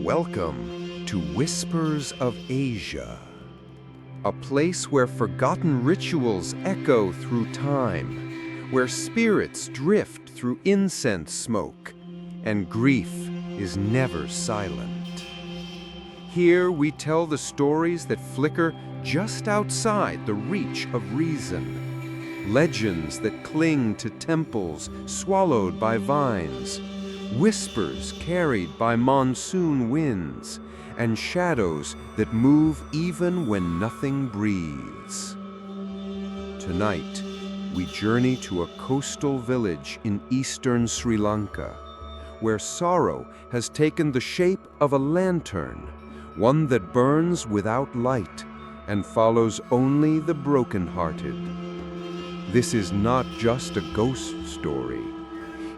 Welcome to Whispers of Asia, a place where forgotten rituals echo through time, where spirits drift through incense smoke, and grief is never silent. Here we tell the stories that flicker just outside the reach of reason, legends that cling to temples swallowed by vines, whispers carried by monsoon winds, and shadows that move even when nothing breathes. Tonight, we journey to a coastal village in eastern Sri Lanka, where sorrow has taken the shape of a lantern, one that burns without light and follows only the brokenhearted. This is not just a ghost story.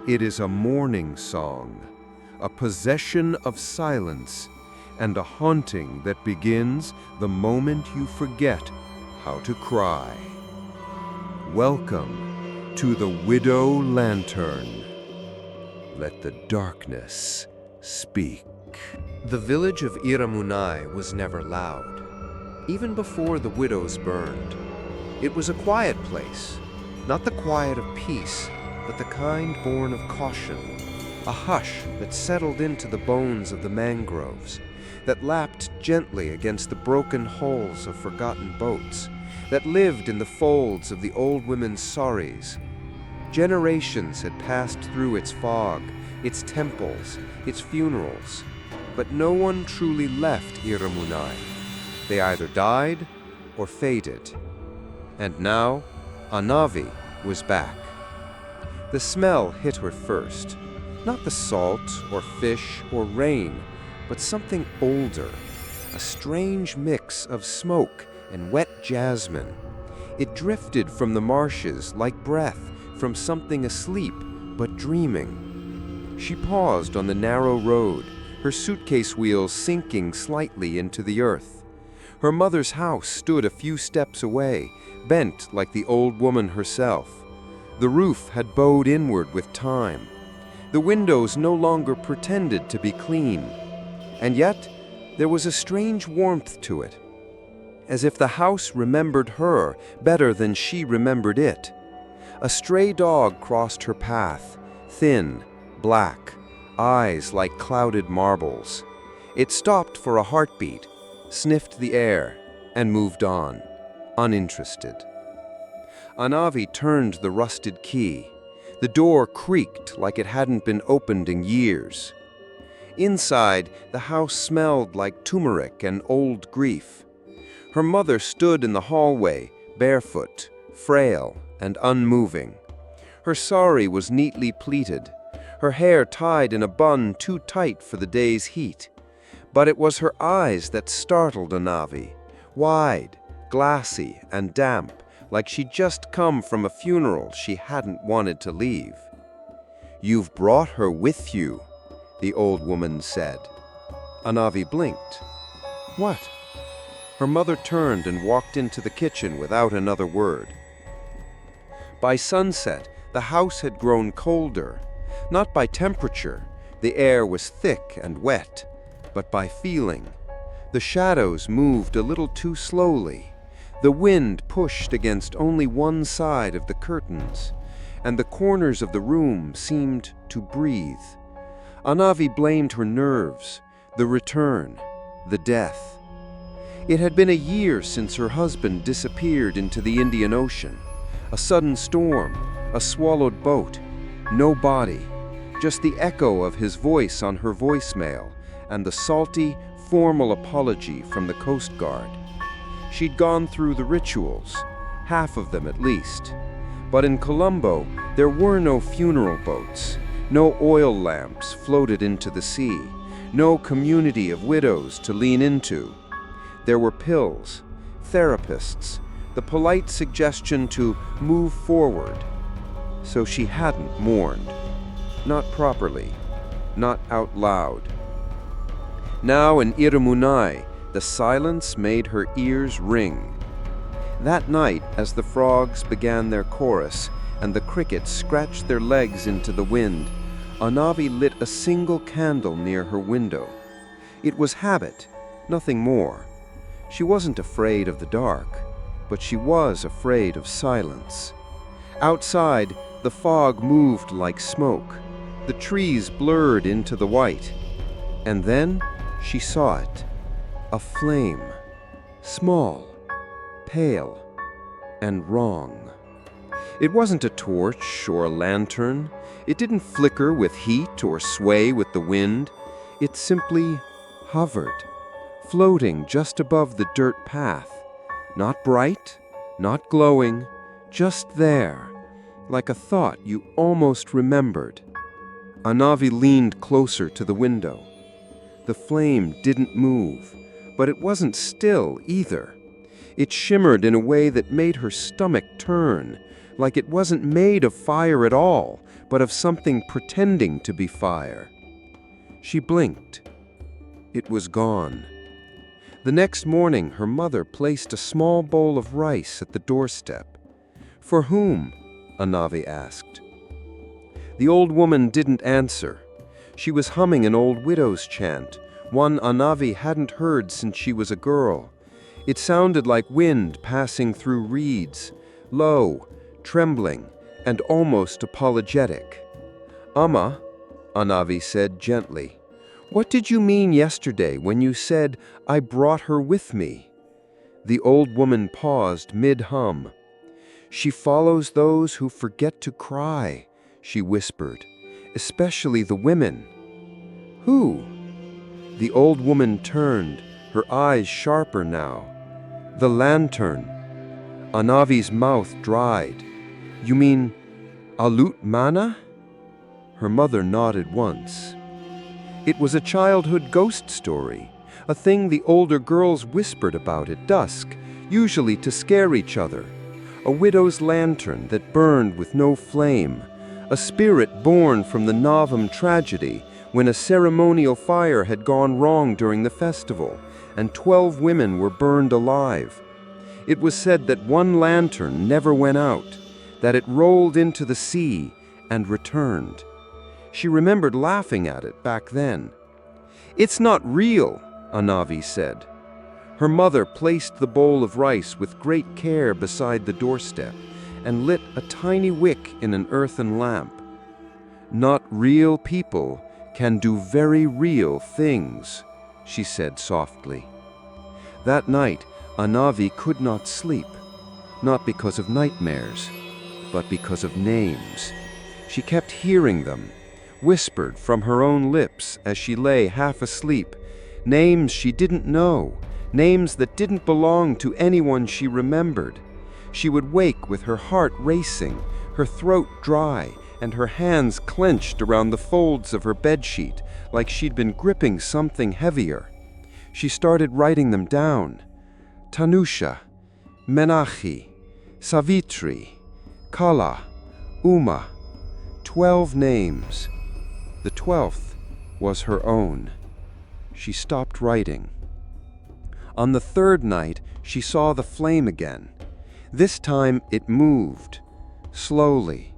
It is a mourning song, a possession of silence, and a haunting that begins the moment you forget how to cry. Welcome to the Widow Lantern. Let the darkness speak. The village of Iramunai was never loud, even before the widows burned. It was a quiet place, not the quiet of peace, but the kind born of caution, a hush that settled into the bones of the mangroves, that lapped gently against the broken hulls of forgotten boats, that lived in the folds of the old women's saris. Generations had passed through its fog, its temples, its funerals, but no one truly left Iramunai. They either died or faded. And now, Anavi was back. The smell hit her first, not the salt or fish or rain, but something older, a strange mix of smoke and wet jasmine. It drifted from the marshes like breath from something asleep but dreaming. She paused on the narrow road, her suitcase wheels sinking slightly into the earth. Her mother's house stood a few steps away, bent like the old woman herself. The roof had bowed inward with time. The windows no longer pretended to be clean. And yet, there was a strange warmth to it, as if the house remembered her better than she remembered it. A stray dog crossed her path, thin, black, eyes like clouded marbles. It stopped for a heartbeat, sniffed the air, and moved on, uninterested. Anavi turned the rusted key. The door creaked like it hadn't been opened in years. Inside, the house smelled like turmeric and old grief. Her mother stood in the hallway, barefoot, frail, and unmoving. Her sari was neatly pleated, her hair tied in a bun too tight for the day's heat. But it was her eyes that startled Anavi, wide, glassy, and damp, like she'd just come from a funeral she hadn't wanted to leave. "You've brought her with you," the old woman said. Anavi blinked. "What?" Her mother turned and walked into the kitchen without another word. By sunset, the house had grown colder, not by temperature, the air was thick and wet, but by feeling. The shadows moved a little too slowly. The wind pushed against only one side of the curtains, and the corners of the room seemed to breathe. Anavi blamed her nerves, the return, the death. It had been a year since her husband disappeared into the Indian Ocean. A sudden storm, a swallowed boat, no body, just the echo of his voice on her voicemail and the salty, formal apology from the Coast Guard. She'd gone through the rituals, half of them at least. But in Colombo, there were no funeral boats, no oil lamps floated into the sea, no community of widows to lean into. There were pills, therapists, the polite suggestion to move forward. So she hadn't mourned. Not properly, not out loud. Now in Iramunai, the silence made her ears ring. That night, as the frogs began their chorus and the crickets scratched their legs into the wind, Anavi lit a single candle near her window. It was habit, nothing more. She wasn't afraid of the dark, but she was afraid of silence. Outside, the fog moved like smoke. The trees blurred into the white. And then she saw it. A flame. Small, pale, and wrong. It wasn't a torch or a lantern. It didn't flicker with heat or sway with the wind. It simply hovered, floating just above the dirt path. Not bright, not glowing, just there, like a thought you almost remembered. Anavi leaned closer to the window. The flame didn't move, but it wasn't still either. It shimmered in a way that made her stomach turn, like it wasn't made of fire at all, but of something pretending to be fire. She blinked. It was gone. The next morning, her mother placed a small bowl of rice at the doorstep. "For whom?" Anavi asked. The old woman didn't answer. She was humming an old widow's chant, one Anavi hadn't heard since she was a girl. It sounded like wind passing through reeds, low, trembling, and almost apologetic. "Amma," Anavi said gently, "what did you mean yesterday when you said, 'I brought her with me'?" The old woman paused mid-hum. "She follows those who forget to cry," she whispered, "especially the women." "Who?" The old woman turned, her eyes sharper now. "The lantern." Anavi's mouth dried. "You mean Alut Mana?" Her mother nodded once. It was a childhood ghost story, a thing the older girls whispered about at dusk, usually to scare each other. A widow's lantern that burned with no flame, a spirit born from the Navam tragedy when a ceremonial fire had gone wrong during the festival, and 12 women were burned alive. It was said that one lantern never went out, that it rolled into the sea and returned. She remembered laughing at it back then. "It's not real," Anavi said. Her mother placed the bowl of rice with great care beside the doorstep and lit a tiny wick in an earthen lamp. "Not real people can do very real things," she said softly. That night, Anavi could not sleep, not because of nightmares, but because of names. She kept hearing them, whispered from her own lips as she lay half asleep, names she didn't know, names that didn't belong to anyone she remembered. She would wake with her heart racing, her throat dry, and her hands clenched around the folds of her bedsheet, like she'd been gripping something heavier. She started writing them down. Tanusha, Menachi, Savitri, Kala, Uma. 12 names. The 12th was her own. She stopped writing. On the 3rd night, she saw the flame again. This time it moved, slowly,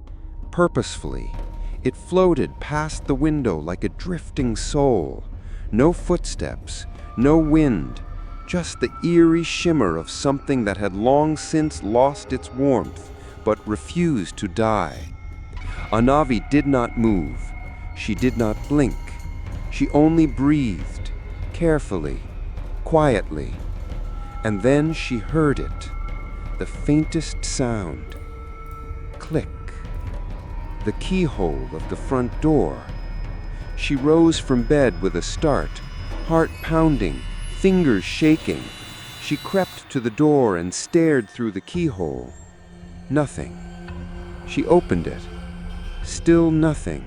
purposefully. It floated past the window like a drifting soul. No footsteps, no wind, just the eerie shimmer of something that had long since lost its warmth, but refused to die. Anavi did not move. She did not blink. She only breathed, carefully, quietly. And then she heard it, the faintest sound. Click. The keyhole of the front door. She rose from bed with a start, heart pounding, fingers shaking. She crept to the door and stared through the keyhole. Nothing. She opened it. Still nothing.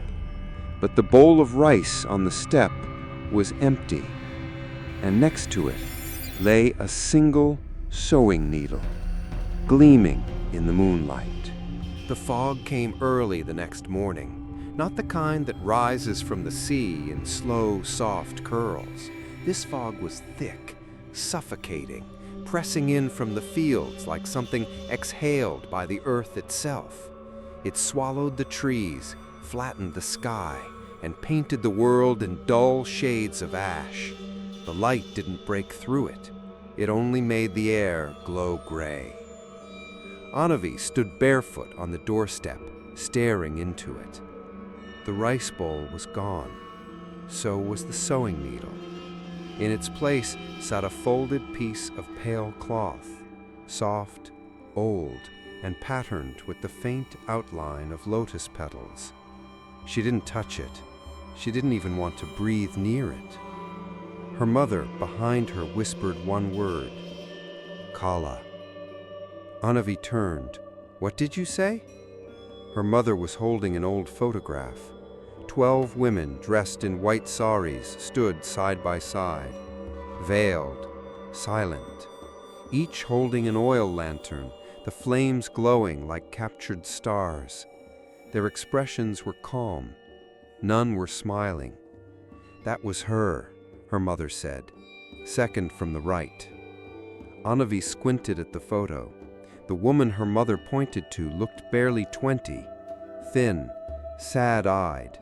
But the bowl of rice on the step was empty, and next to it lay a single sewing needle, gleaming in the moonlight. The fog came early the next morning, not the kind that rises from the sea in slow, soft curls. This fog was thick, suffocating, pressing in from the fields like something exhaled by the earth itself. It swallowed the trees, flattened the sky, and painted the world in dull shades of ash. The light didn't break through it. It only made the air glow gray. Anavi stood barefoot on the doorstep, staring into it. The rice bowl was gone. So was the sewing needle. In its place sat a folded piece of pale cloth, soft, old, and patterned with the faint outline of lotus petals. She didn't touch it. She didn't even want to breathe near it. Her mother, behind her, whispered one word, Kala. Anavi turned. What did you say? Her mother was holding an old photograph. 12 women dressed in white saris stood side by side, veiled, silent, each holding an oil lantern, the flames glowing like captured stars. Their expressions were calm. None were smiling. That was her mother said, second from the right. Anavi squinted at the photo. The woman her mother pointed to looked barely 20, thin, sad-eyed.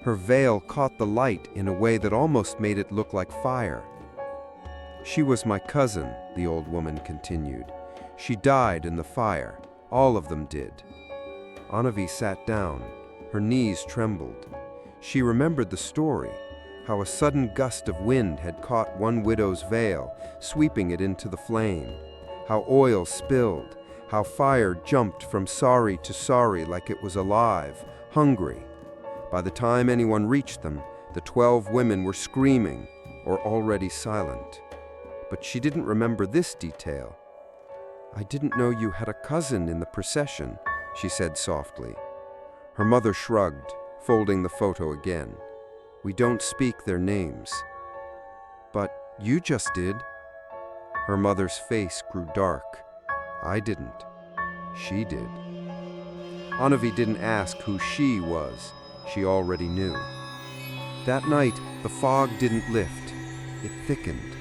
Her veil caught the light in a way that almost made it look like fire. She was my cousin, the old woman continued. She died in the fire. All of them did. Anavi sat down. Her knees trembled. She remembered the story, how a sudden gust of wind had caught one widow's veil, sweeping it into the flame, how oil spilled, how fire jumped from sari to sari like it was alive, hungry. By the time anyone reached them, the 12 women were screaming or already silent. But she didn't remember this detail. I didn't know you had a cousin in the procession, she said softly. Her mother shrugged, folding the photo again. We don't speak their names. But you just did. Her mother's face grew dark. I didn't. She did. Anavi didn't ask who she was. She already knew. That night, the fog didn't lift. It thickened.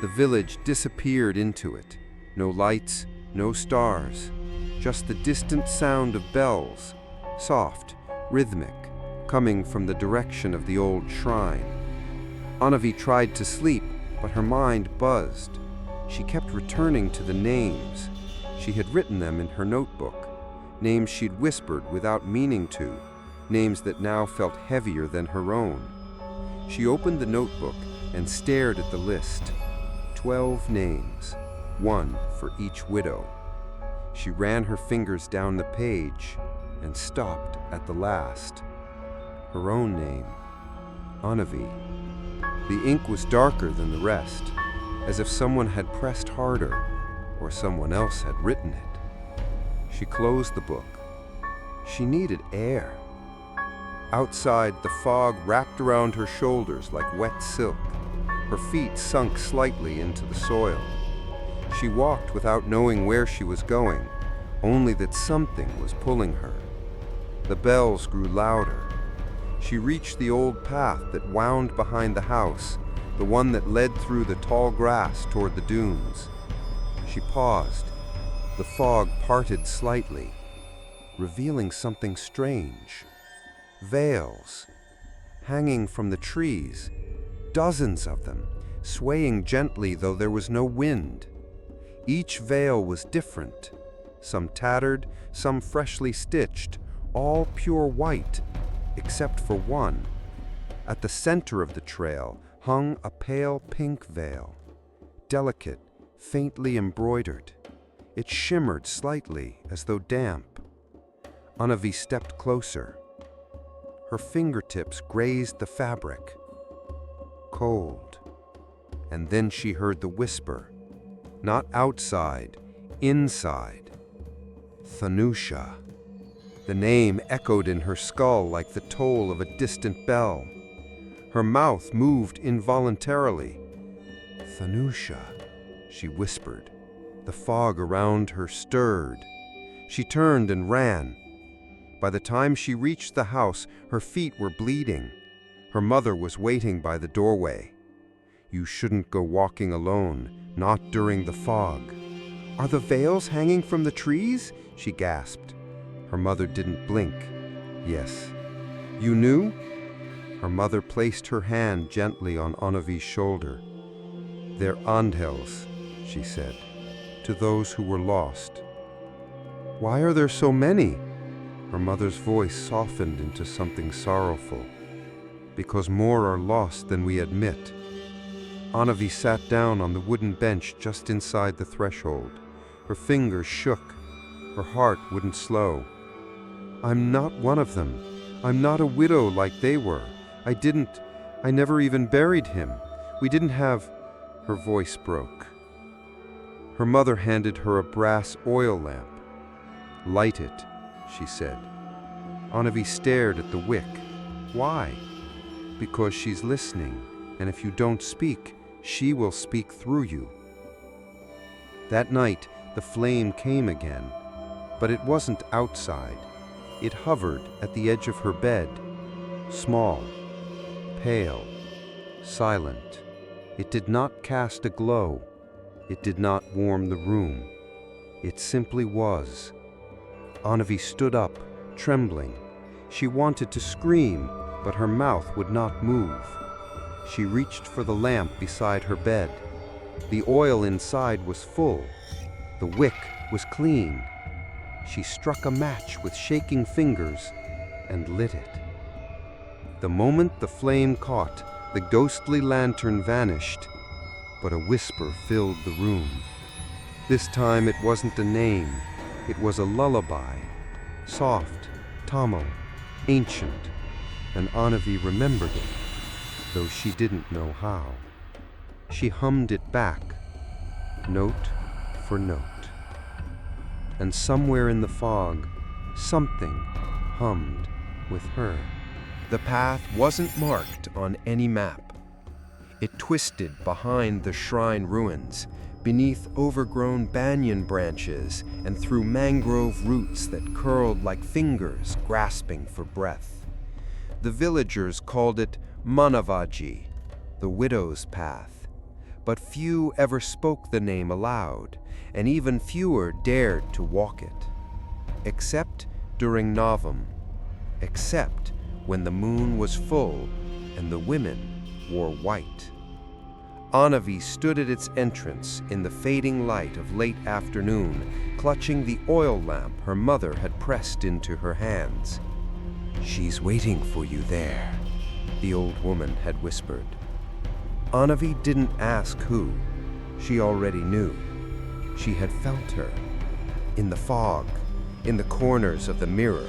The village disappeared into it. No lights, no stars. Just the distant sound of bells, soft, rhythmic, coming from the direction of the old shrine. Anavi tried to sleep, but her mind buzzed. She kept returning to the names. She had written them in her notebook, names she'd whispered without meaning to, names that now felt heavier than her own. She opened the notebook and stared at the list. 12 names, one for each widow. She ran her fingers down the page and stopped at the last. Her own name, Anavi. The ink was darker than the rest, as if someone had pressed harder or someone else had written it. She closed the book. She needed air. Outside, the fog wrapped around her shoulders like wet silk. Her feet sunk slightly into the soil. She walked without knowing where she was going, only that something was pulling her. The bells grew louder. She reached the old path that wound behind the house, the one that led through the tall grass toward the dunes. She paused. The fog parted slightly, revealing something strange. Veils, hanging from the trees, dozens of them, swaying gently though there was no wind. Each veil was different, some tattered, some freshly stitched, all pure white, except for one. At the center of the trail hung a pale pink veil, delicate, faintly embroidered. It shimmered slightly as though damp. Anavi stepped closer. Her fingertips grazed the fabric. Cold. And then she heard the whisper. Not outside, inside. Thanusha. The name echoed in her skull like the toll of a distant bell. Her mouth moved involuntarily. Thanusha, she whispered. The fog around her stirred. She turned and ran. By the time she reached the house, her feet were bleeding. Her mother was waiting by the doorway. You shouldn't go walking alone, not during the fog. Are the veils hanging from the trees? She gasped. Her mother didn't blink. Yes. You knew? Her mother placed her hand gently on Anavi's shoulder. "They're angels," she said, "to those who were lost." "Why are there so many?" Her mother's voice softened into something sorrowful. "Because more are lost than we admit." Annavi sat down on the wooden bench just inside the threshold. Her fingers shook. Her heart wouldn't slow. "I'm not one of them. I'm not a widow like they were. I never even buried him. We didn't have—" Her voice broke. Her mother handed her a brass oil lamp. "Light it," she said. Annavi stared at the wick. "Why?" "Because she's listening, and if you don't speak, she will speak through you." That night, the flame came again, but it wasn't outside. It hovered at the edge of her bed, small, pale, silent. It did not cast a glow. It did not warm the room. It simply was. Annavi stood up, trembling. She wanted to scream, but her mouth would not move. She reached for the lamp beside her bed. The oil inside was full. The wick was clean. She struck a match with shaking fingers and lit it. The moment the flame caught, the ghostly lantern vanished, but a whisper filled the room. This time it wasn't a name, it was a lullaby, soft, Tamil, ancient, and Annavi remembered it, though she didn't know how. She hummed it back, note for note. And somewhere in the fog, something hummed with her. The path wasn't marked on any map. It twisted behind the shrine ruins, beneath overgrown banyan branches and through mangrove roots that curled like fingers grasping for breath. The villagers called it Manavaji, the widow's path, but few ever spoke the name aloud, and even fewer dared to walk it, except during Navam, except when the moon was full and the women wore white. Annavi stood at its entrance in the fading light of late afternoon, clutching the oil lamp her mother had pressed into her hands. "She's waiting for you there," the old woman had whispered. Annavi didn't ask who. She already knew. She had felt her. In the fog, in the corners of the mirror,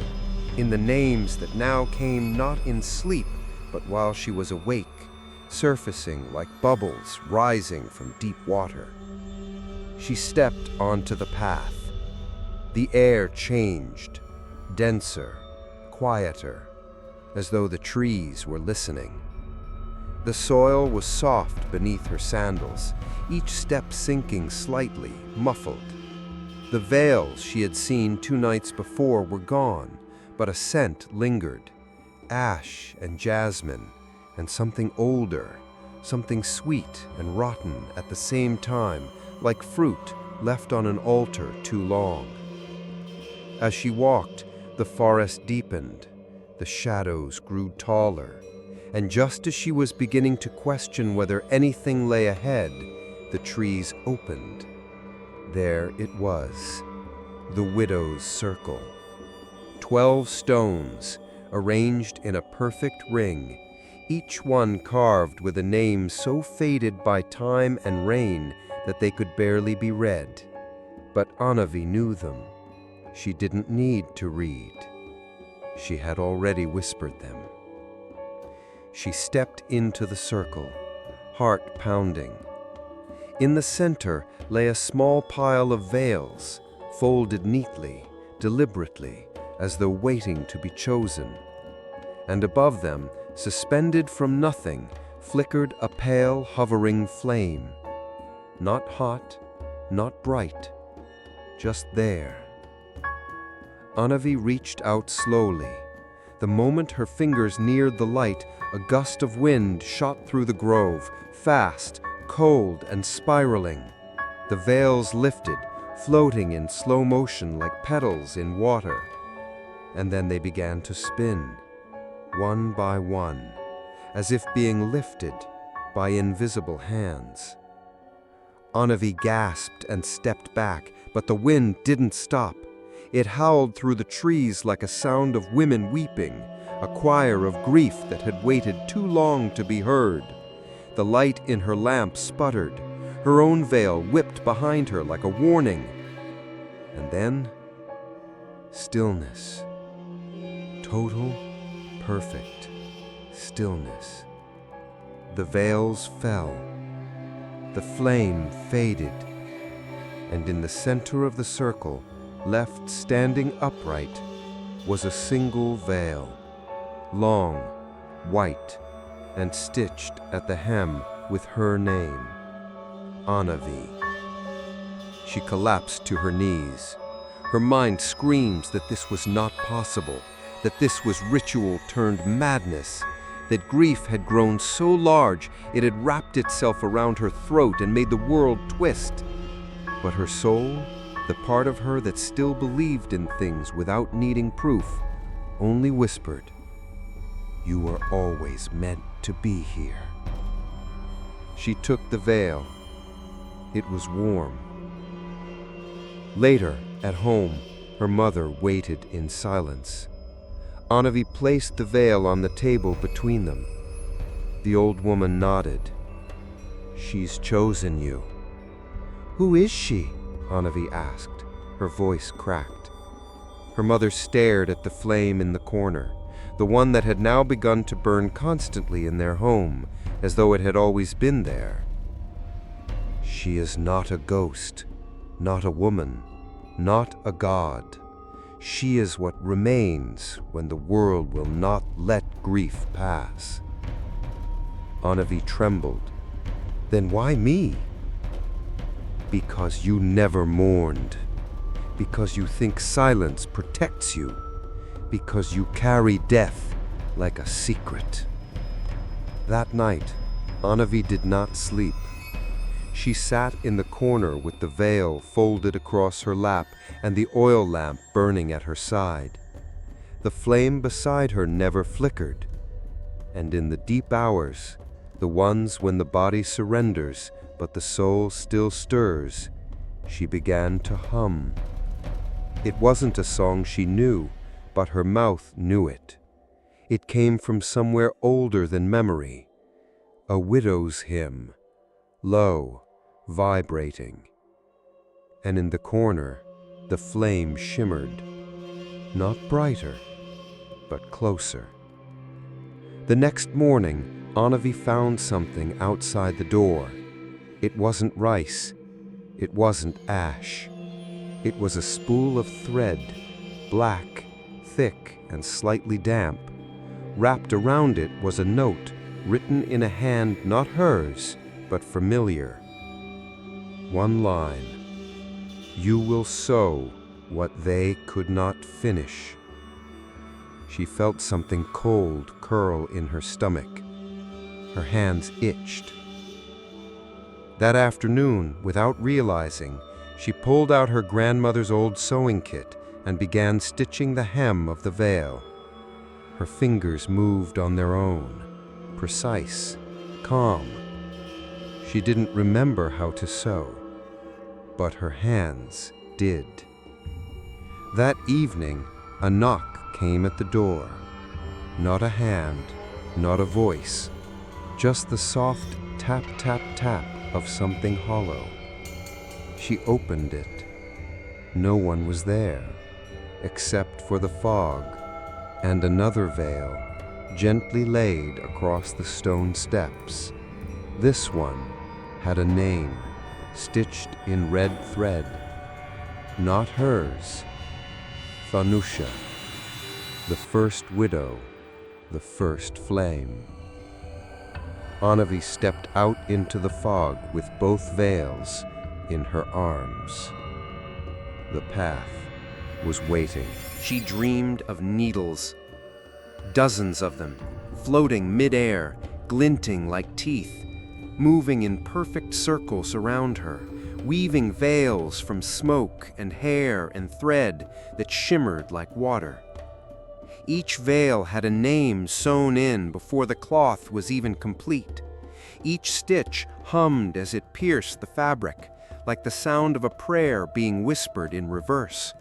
in the names that now came not in sleep, but while she was awake, surfacing like bubbles rising from deep water. She stepped onto the path. The air changed, denser, quieter, as though the trees were listening. The soil was soft beneath her sandals, each step sinking slightly, muffled. The veils she had seen 2 nights before were gone, but a scent lingered, ash and jasmine, and something older, something sweet and rotten at the same time, like fruit left on an altar too long. As she walked, the forest deepened, the shadows grew taller, and just as she was beginning to question whether anything lay ahead, the trees opened. There it was, the widow's circle. 12 stones, arranged in a perfect ring, each one carved with a name so faded by time and rain that they could barely be read. But Annavi knew them. She didn't need to read. She had already whispered them. She stepped into the circle, heart pounding. In the center lay a small pile of veils, folded neatly, deliberately, as though waiting to be chosen. And above them, suspended from nothing, flickered a pale, hovering flame. Not hot, not bright, just there. Annavi reached out slowly. The moment her fingers neared the light, a gust of wind shot through the grove, fast, cold, and spiraling. The veils lifted, floating in slow motion like petals in water. And then they began to spin, one by one, as if being lifted by invisible hands. Anavi gasped and stepped back, but the wind didn't stop. It howled through the trees like a sound of women weeping, a choir of grief that had waited too long to be heard. The light in her lamp sputtered. Her own veil whipped behind her like a warning. And then, stillness. Total, perfect stillness. The veils fell. The flame faded. And in the center of the circle, left standing upright, was a single veil, long, white, and stitched at the hem with her name, Anavi. She collapsed to her knees. Her mind screams that this was not possible, that this was ritual turned madness, that grief had grown so large it had wrapped itself around her throat and made the world twist. But her soul, the part of her that still believed in things without needing proof, only whispered, "You were always meant to be here." She took the veil. It was warm. Later, at home, her mother waited in silence. Anavi placed the veil on the table between them. The old woman nodded. "She's chosen you." "Who is she?" Anavi asked. Her voice cracked. Her mother stared at the flame in the corner, the one that had now begun to burn constantly in their home, as though it had always been there. "She is not a ghost, not a woman, not a god. She is what remains when the world will not let grief pass." Anavi trembled. "Then why me?" "Because you never mourned. Because you think silence protects you. Because you carry death like a secret." That night, Anavi did not sleep. She sat in the corner with the veil folded across her lap and the oil lamp burning at her side. The flame beside her never flickered. And in the deep hours, the ones when the body surrenders but the soul still stirs, she began to hum. It wasn't a song she knew, but her mouth knew it. It came from somewhere older than memory. A widow's hymn, low, vibrating. And in the corner, the flame shimmered, not brighter, but closer. The next morning, Anavi found something outside the door. It wasn't rice. It wasn't ash. It was a spool of thread, black, thick, and slightly damp. Wrapped around it was a note, written in a hand not hers, but familiar. One line: "You will sow what they could not finish." She felt something cold curl in her stomach. Her hands itched. That afternoon, without realizing, she pulled out her grandmother's old sewing kit and began stitching the hem of the veil. Her fingers moved on their own, precise, calm. She didn't remember how to sew, but her hands did. That evening, a knock came at the door. Not a hand, not a voice, just the soft tap, tap, tap of something hollow. She opened it. No one was there, except for the fog and another veil gently laid across the stone steps. This one had a name stitched in red thread. Not hers. Thanusha, the first widow, the first flame. Anavi stepped out into the fog with both veils in her arms. The path was waiting. She dreamed of needles, dozens of them, floating mid-air, glinting like teeth, moving in perfect circles around her, weaving veils from smoke and hair and thread that shimmered like water. Each veil had a name sewn in before the cloth was even complete. Each stitch hummed as it pierced the fabric, like the sound of a prayer being whispered in reverse.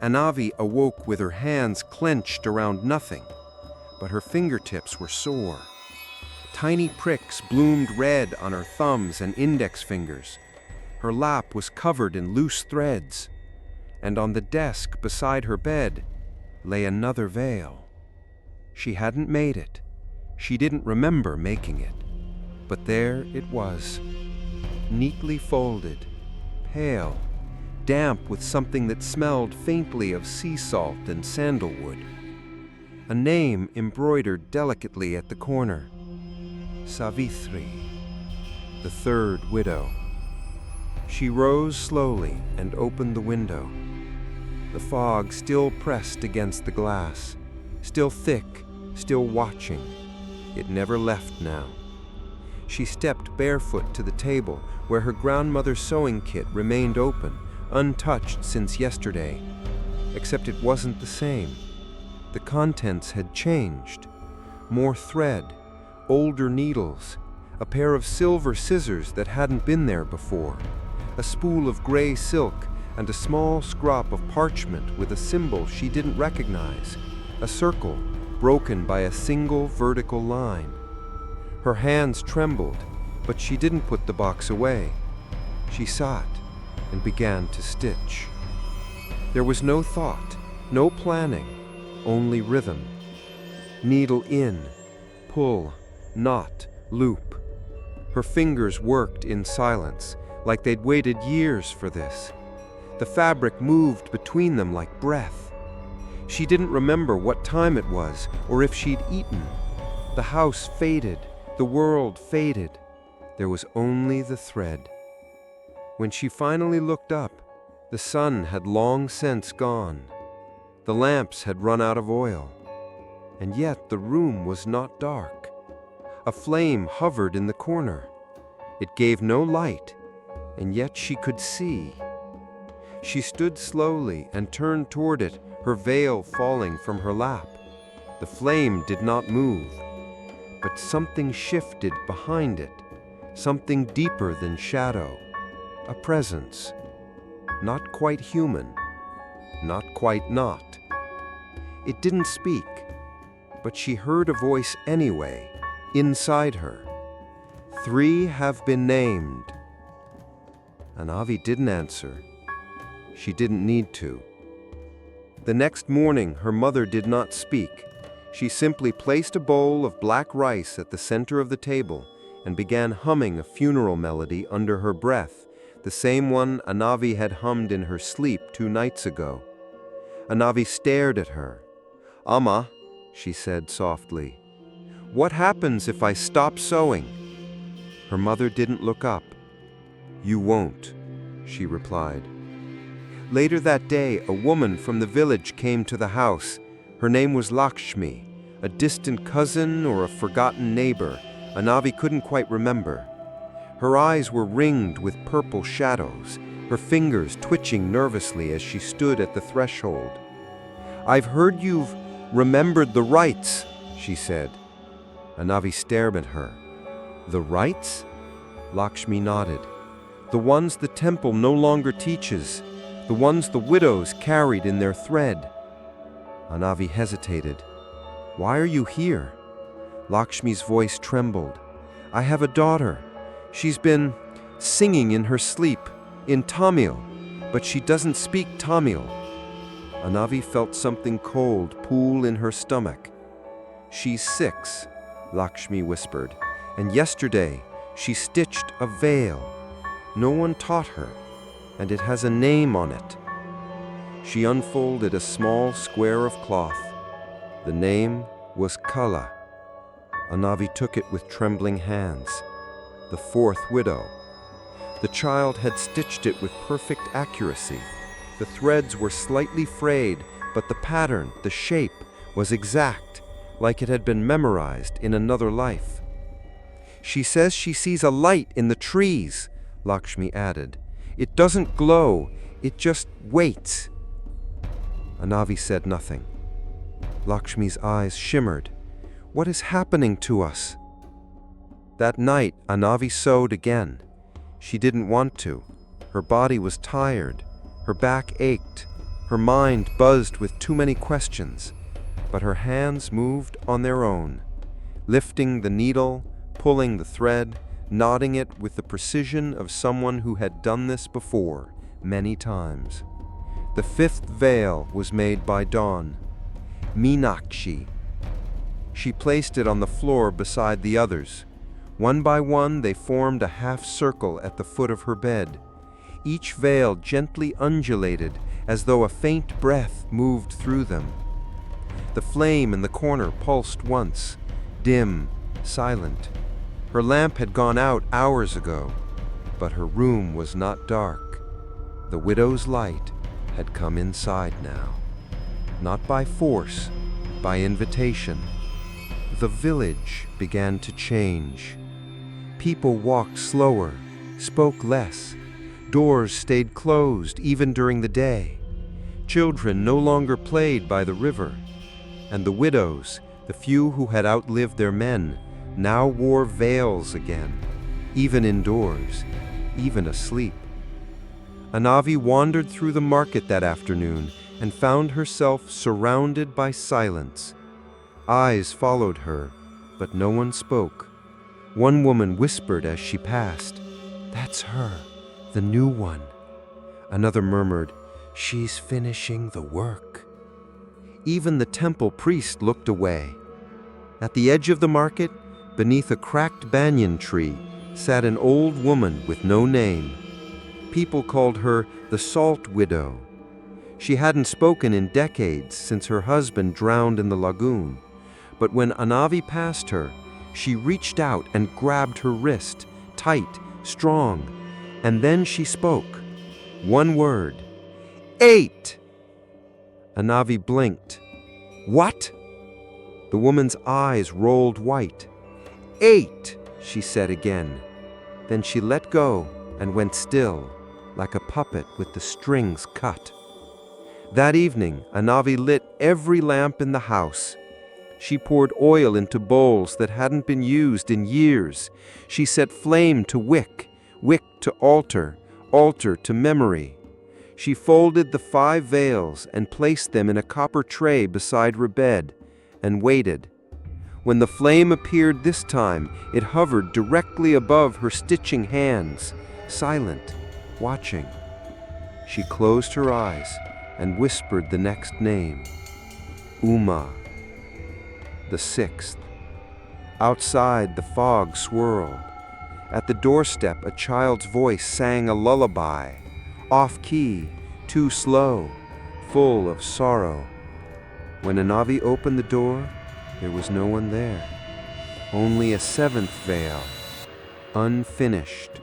Anavi awoke with her hands clenched around nothing, but her fingertips were sore. Tiny pricks bloomed red on her thumbs and index fingers. Her lap was covered in loose threads, and on the desk beside her bed lay another veil. She hadn't made it. She didn't remember making it. But there it was, neatly folded, pale, damp with something that smelled faintly of sea salt and sandalwood. A name embroidered delicately at the corner. Savithri, the third widow. She rose slowly and opened the window. The fog still pressed against the glass, still thick, still watching. It never left now. She stepped barefoot to the table where her grandmother's sewing kit remained open, untouched since yesterday. Except it wasn't the same. The contents had changed. More thread, older needles, a pair of silver scissors that hadn't been there before, a spool of gray silk, and a small scrap of parchment with a symbol she didn't recognize, a circle broken by a single vertical line. Her hands trembled, but she didn't put the box away. She sat and began to stitch. There was no thought, no planning, only rhythm. Needle in, pull, knot, loop. Her fingers worked in silence, like they'd waited years for this. The fabric moved between them like breath. She didn't remember what time it was or if she'd eaten. The house faded, the world faded. There was only the thread. When she finally looked up, the sun had long since gone. The lamps had run out of oil. And yet the room was not dark. A flame hovered in the corner. It gave no light, and yet she could see. She stood slowly and turned toward it, her veil falling from her lap. The flame did not move, but something shifted behind it, something deeper than shadow, a presence, not quite human, not quite not. It didn't speak, but she heard a voice anyway, inside her. 3 have been named. Anavi didn't answer. She didn't need to. The next morning, her mother did not speak. She simply placed a bowl of black rice at the center of the table and began humming a funeral melody under her breath, the same one Anavi had hummed in her sleep 2 nights ago. Anavi stared at her. "Amma," she said softly, "what happens if I stop sewing?" Her mother didn't look up. "You won't," she replied. Later that day, a woman from the village came to the house. Her name was Lakshmi, a distant cousin or a forgotten neighbor. Anavi couldn't quite remember. Her eyes were ringed with purple shadows, her fingers twitching nervously as she stood at the threshold. "I've heard you've remembered the rites," she said. Anavi stared at her. "The rites?" Lakshmi nodded. "The ones the temple no longer teaches. The ones the widows carried in their thread." Anavi hesitated. "Why are you here?" Lakshmi's voice trembled. "I have a daughter. She's been singing in her sleep, in Tamil, but she doesn't speak Tamil." Anavi felt something cold pool in her stomach. "She's 6, Lakshmi whispered, "and yesterday she stitched a veil. No one taught her, and it has a name on it." She unfolded a small square of cloth. The name was Kala. Anavi took it with trembling hands. The 4th widow. The child had stitched it with perfect accuracy. The threads were slightly frayed, but the pattern, the shape, was exact, like it had been memorized in another life. "She says she sees a light in the trees," Lakshmi added. "It doesn't glow, it just waits." Anavi said nothing. Lakshmi's eyes shimmered. "What is happening to us?" That night, Anavi sewed again. She didn't want to. Her body was tired. Her back ached. Her mind buzzed with too many questions. But her hands moved on their own, lifting the needle, pulling the thread, knotting it with the precision of someone who had done this before, many times. The fifth veil was made by Dawn, Meenakshi. She placed it on the floor beside the others. One by one, they formed a half circle at the foot of her bed. Each veil gently undulated as though a faint breath moved through them. The flame in the corner pulsed once, dim, silent. Her lamp had gone out hours ago, but her room was not dark. The widow's light had come inside now. Not by force, by invitation. The village began to change. People walked slower, spoke less. Doors stayed closed even during the day. Children no longer played by the river. And the widows, the few who had outlived their men, now wore veils again, even indoors, even asleep. Anavi wandered through the market that afternoon and found herself surrounded by silence. Eyes followed her, but no one spoke. One woman whispered as she passed, "That's her, the new one." Another murmured, "She's finishing the work." Even the temple priest looked away. At the edge of the market, beneath a cracked banyan tree, sat an old woman with no name. People called her the Salt Widow. She hadn't spoken in decades since her husband drowned in the lagoon. But when Anavi passed her, she reached out and grabbed her wrist, tight, strong, and then she spoke. One word. 8! Anavi blinked. "What?" The woman's eyes rolled white. 8, she said again. Then she let go and went still, like a puppet with the strings cut. That evening, Anavi lit every lamp in the house. She poured oil into bowls that hadn't been used in years. She set flame to wick, wick to altar, altar to memory. She folded the 5 veils and placed them in a copper tray beside her bed, and waited. When the flame appeared this time, it hovered directly above her stitching hands, silent, watching. She closed her eyes and whispered the next name, Uma. The 6th. Outside, the fog swirled. At the doorstep, a child's voice sang a lullaby, off-key, too slow, full of sorrow. When Anavi opened the door, there was no one there. Only a 7th veil, unfinished,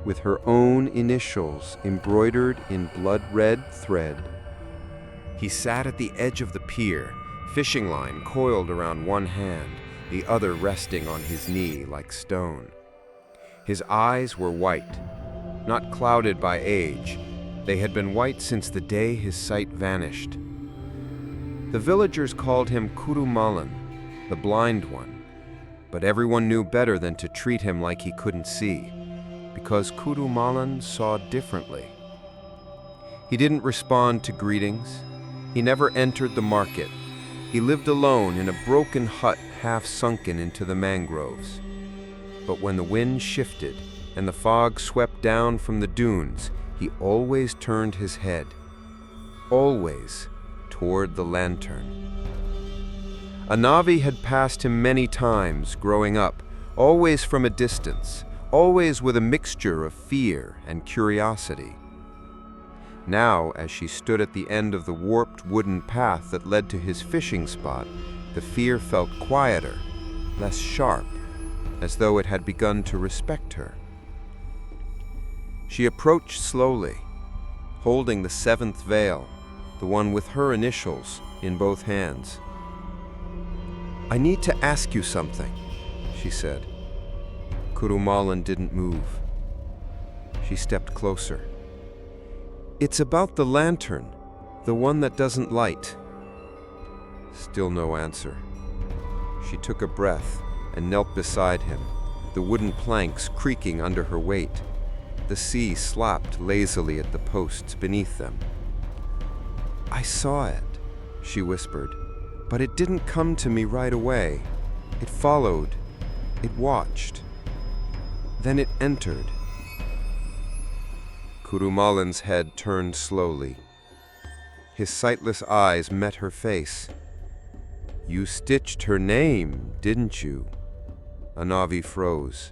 with her own initials embroidered in blood-red thread. He sat at the edge of the pier, fishing line coiled around one hand, the other resting on his knee like stone. His eyes were white, not clouded by age. They had been white since the day his sight vanished. The villagers called him Kurumalan, the blind one, but everyone knew better than to treat him like he couldn't see, because Kurumalan saw differently. He didn't respond to greetings. He never entered the market. He lived alone in a broken hut half sunken into the mangroves. But when the wind shifted and the fog swept down from the dunes, he always turned his head, always toward the lantern. Anavi had passed him many times growing up, always from a distance, always with a mixture of fear and curiosity. Now, as she stood at the end of the warped wooden path that led to his fishing spot, the fear felt quieter, less sharp, as though it had begun to respect her. She approached slowly, holding the 7th veil, the one with her initials, in both hands. "I need to ask you something," she said. Kurumalan didn't move. She stepped closer. "It's about the lantern, the one that doesn't light." Still no answer. She took a breath and knelt beside him, the wooden planks creaking under her weight. The sea slapped lazily at the posts beneath them. "I saw it," she whispered, "but it didn't come to me right away. It followed. It watched. Then it entered." Kurumalan's head turned slowly. His sightless eyes met her face. "You stitched her name, didn't you?" Anavi froze.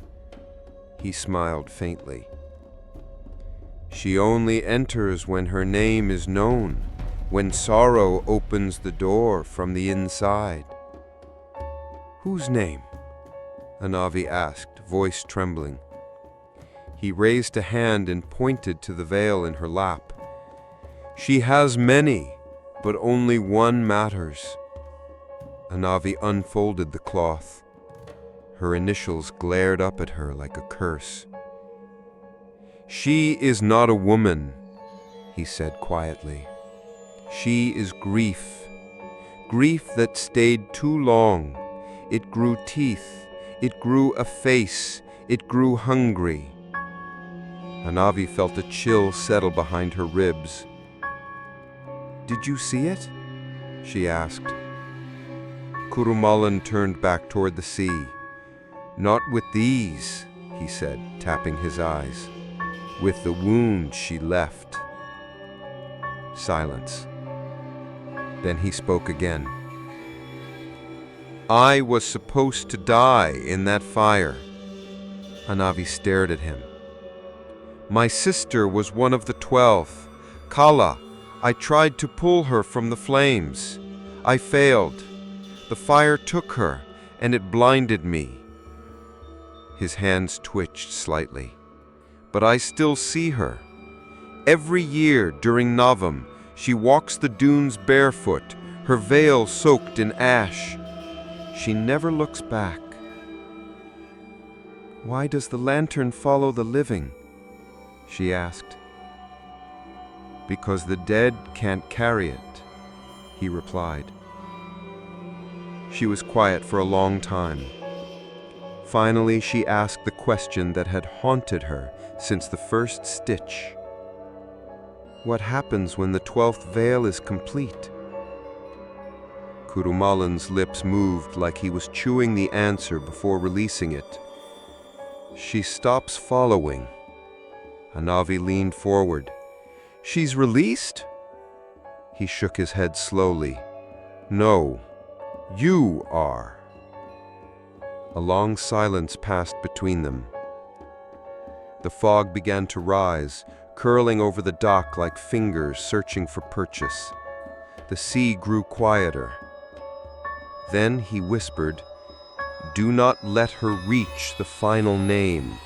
He smiled faintly. "She only enters when her name is known, when sorrow opens the door from the inside." "Whose name?" Anavi asked, voice trembling. He raised a hand and pointed to the veil in her lap. "She has many, but only one matters." Anavi unfolded the cloth. Her initials glared up at her like a curse. "She is not a woman," he said quietly. "She is grief. Grief that stayed too long. It grew teeth. It grew a face. It grew hungry." Anavi felt a chill settle behind her ribs. "Did you see it?" she asked. Kurumalan turned back toward the sea. "Not with these," he said, tapping his eyes. "With the wound she left." Silence. Then he spoke again. "I was supposed to die in that fire." Anavi stared at him. "My sister was one of the 12. Kala. I tried to pull her from the flames. I failed. The fire took her, and it blinded me." His hands twitched slightly. "But I still see her. Every year during Navam, she walks the dunes barefoot, her veil soaked in ash. She never looks back." "Why does the lantern follow the living?" she asked. "Because the dead can't carry it," he replied. She was quiet for a long time. Finally, she asked the question that had haunted her since the first stitch. "What happens when the 12th veil is complete?" Kurumalan's lips moved like he was chewing the answer before releasing it. "She stops following." Anavi leaned forward. "She's released?" He shook his head slowly. "No, you are." A long silence passed between them. The fog began to rise, curling over the dock like fingers searching for purchase. The sea grew quieter. Then he whispered, "Do not let her reach the final name."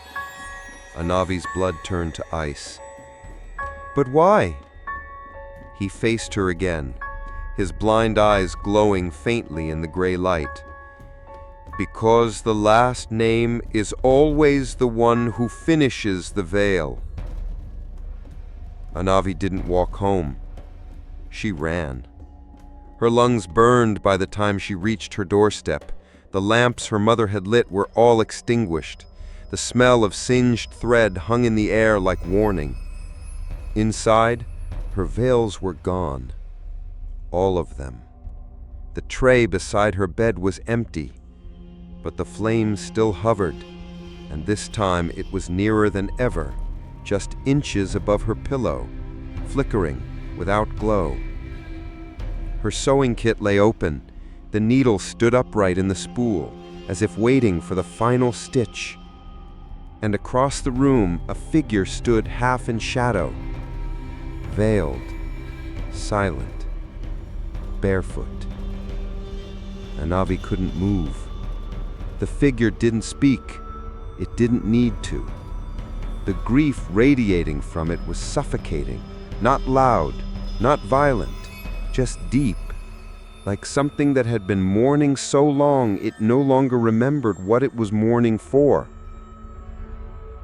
Anavi's blood turned to ice. "But why?" He faced her again, his blind eyes glowing faintly in the gray light. "Because the last name is always the one who finishes the veil." Anavi didn't walk home. She ran. Her lungs burned by the time she reached her doorstep. The lamps her mother had lit were all extinguished. The smell of singed thread hung in the air like warning. Inside, her veils were gone. All of them. The tray beside her bed was empty, but the flames still hovered, and this time it was nearer than ever, just inches above her pillow, flickering without glow. Her sewing kit lay open. The needle stood upright in the spool, as if waiting for the final stitch. And across the room, a figure stood half in shadow, veiled, silent, barefoot. Anavi couldn't move. The figure didn't speak. It didn't need to. The grief radiating from it was suffocating, not loud, not violent, just deep, like something that had been mourning so long it no longer remembered what it was mourning for.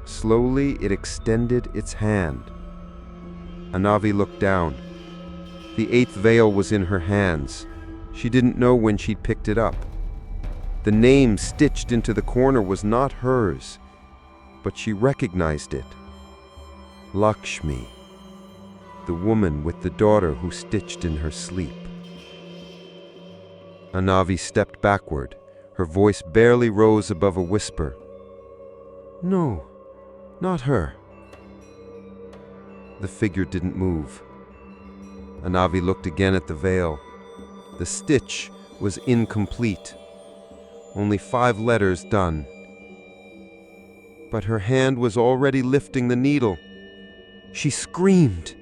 Slowly, it extended its hand. Anavi looked down. The 8th veil was in her hands. She didn't know when she'd picked it up. The name stitched into the corner was not hers, but she recognized it. Lakshmi, the woman with the daughter who stitched in her sleep. Anavi stepped backward. Her voice barely rose above a whisper. No, not her. The figure didn't move. Anavi looked again at the veil. The stitch was incomplete. Only 5 letters done. But her hand was already lifting the needle. She screamed.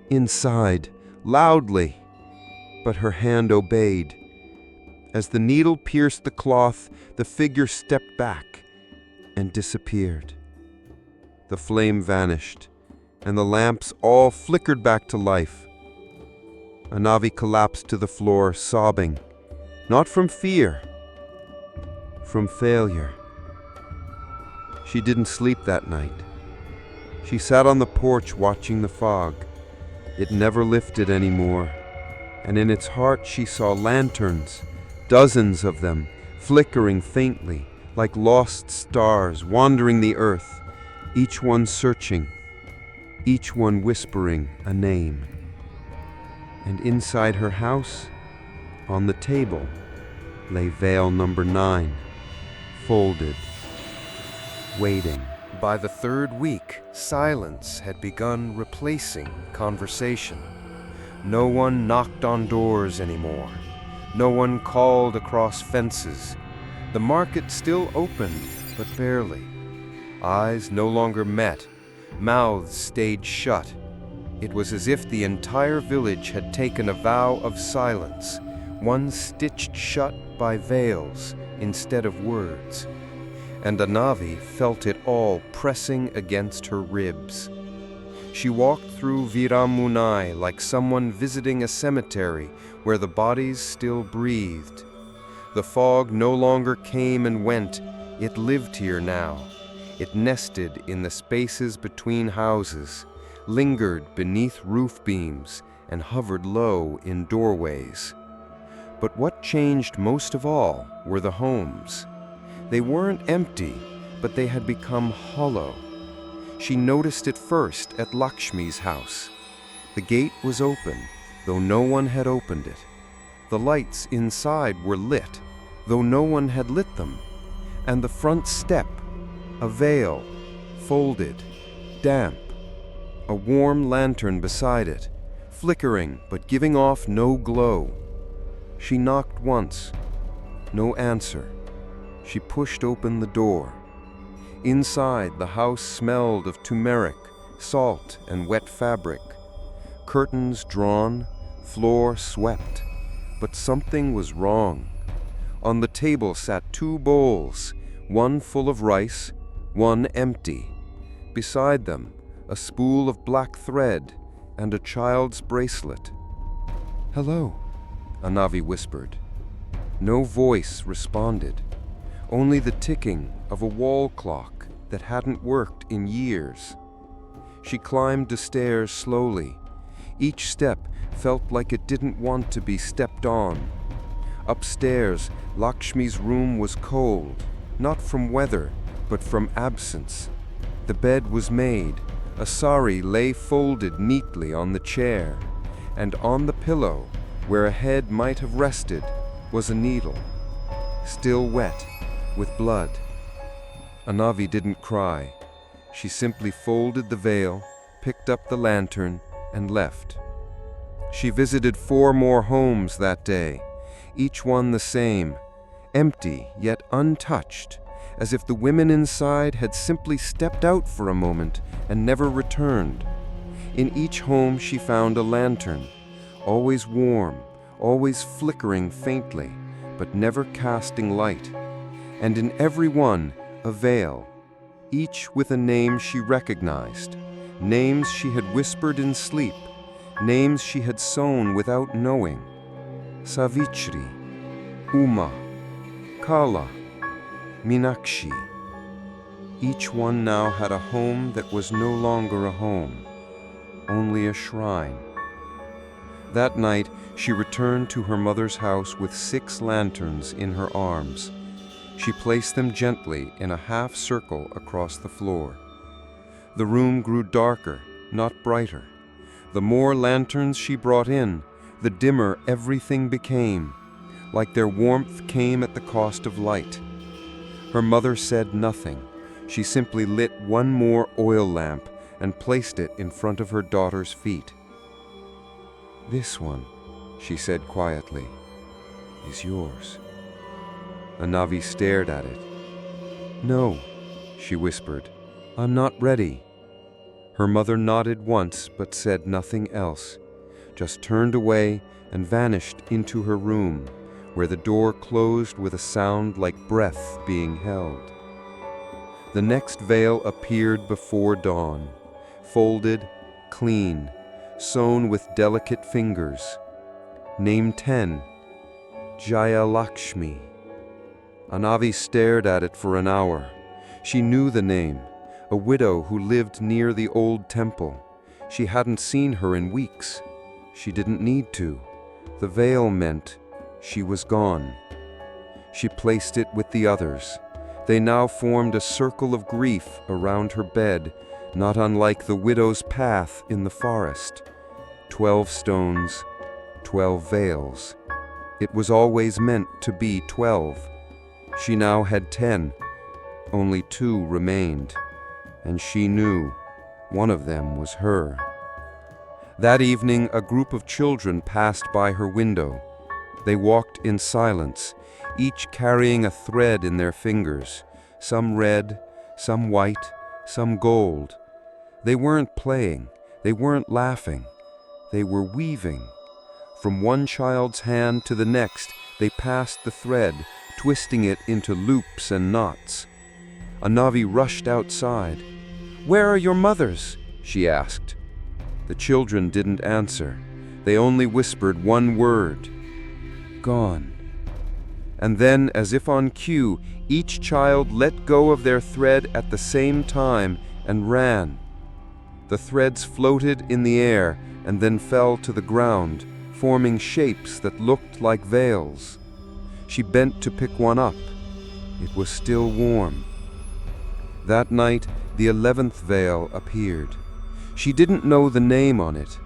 Inside, loudly. But her hand obeyed. As the needle pierced the cloth, the figure stepped back and disappeared. The flame vanished, and the lamps all flickered back to life. Anavi collapsed to the floor, sobbing, not from fear, from failure. She didn't sleep that night. She sat on the porch watching the fog. It never lifted anymore, and in its heart she saw lanterns, dozens of them, flickering faintly, like lost stars wandering the earth, each one searching, each one whispering a name. And inside her house, on the table, lay veil number 9, folded, waiting. By the 3rd week, silence had begun replacing conversation. No one knocked on doors anymore. No one called across fences. The market still opened, but barely. Eyes no longer met. Mouths stayed shut. It was as if the entire village had taken a vow of silence, one stitched shut by veils instead of words. And Anavi felt it all pressing against her ribs. She walked through Viramunai like someone visiting a cemetery where the bodies still breathed. The fog no longer came and went. It lived here now. It nested in the spaces between houses, lingered beneath roof beams, and hovered low in doorways. But what changed most of all were the homes. They weren't empty, but they had become hollow. She noticed it first at Lakshmi's house. The gate was open, though no one had opened it. The lights inside were lit, though no one had lit them. And the front step, a veil, folded, damp, a warm lantern beside it, flickering but giving off no glow. She knocked once, no answer. She pushed open the door. Inside, the house smelled of turmeric, salt, and wet fabric. Curtains drawn, floor swept. But something was wrong. On the table sat 2 bowls, one full of rice, one empty. Beside them, a spool of black thread and a child's bracelet. "Hello," Anavi whispered. No voice responded. Only the ticking of a wall clock that hadn't worked in years. She climbed the stairs slowly. Each step felt like it didn't want to be stepped on. Upstairs, Lakshmi's room was cold, not from weather, but from absence. The bed was made. A sari lay folded neatly on the chair, and on the pillow, where a head might have rested, was a needle, still wet with blood. Anavi didn't cry. She simply folded the veil, picked up the lantern, and left. She visited 4 more homes that day, each one the same, empty yet untouched, as if the women inside had simply stepped out for a moment and never returned. In each home she found a lantern, always warm, always flickering faintly, but never casting light. And in every one, a veil, each with a name she recognized, names she had whispered in sleep, names she had sown without knowing. Savitri, Uma, Kala, Meenakshi. Each one now had a home that was no longer a home, only a shrine. That night, she returned to her mother's house with 6 lanterns in her arms, She placed them gently in a half circle across the floor. The room grew darker, not brighter. The more lanterns she brought in, the dimmer everything became, like their warmth came at the cost of light. Her mother said nothing. She simply lit one more oil lamp and placed it in front of her daughter's feet. "This one," she said quietly, "is yours." Anavi stared at it. "No," she whispered, "I'm not ready." Her mother nodded once but said nothing else, just turned away and vanished into her room, where the door closed with a sound like breath being held. The next veil appeared before dawn, folded, clean, sewn with delicate fingers. Name 10, Jayalakshmi. Anavi stared at it for an hour. She knew the name, a widow who lived near the old temple. She hadn't seen her in weeks. She didn't need to. The veil meant she was gone. She placed it with the others. They now formed a circle of grief around her bed, not unlike the widow's path in the forest. 12 stones, 12 veils. It was always meant to be 12. She now had 10. Only 2 remained, and she knew one of them was her. That evening, a group of children passed by her window. They walked in silence, each carrying a thread in their fingers, some red, some white, some gold. They weren't playing, they weren't laughing, they were weaving. From one child's hand to the next, they passed the thread, twisting it into loops and knots. Anavi rushed outside. "Where are your mothers?" she asked. The children didn't answer. They only whispered one word: "Gone." And then, as if on cue, each child let go of their thread at the same time and ran. The threads floated in the air and then fell to the ground, forming shapes that looked like veils. She bent to pick one up. It was still warm. That night, the 11th veil appeared. She didn't know the name on it,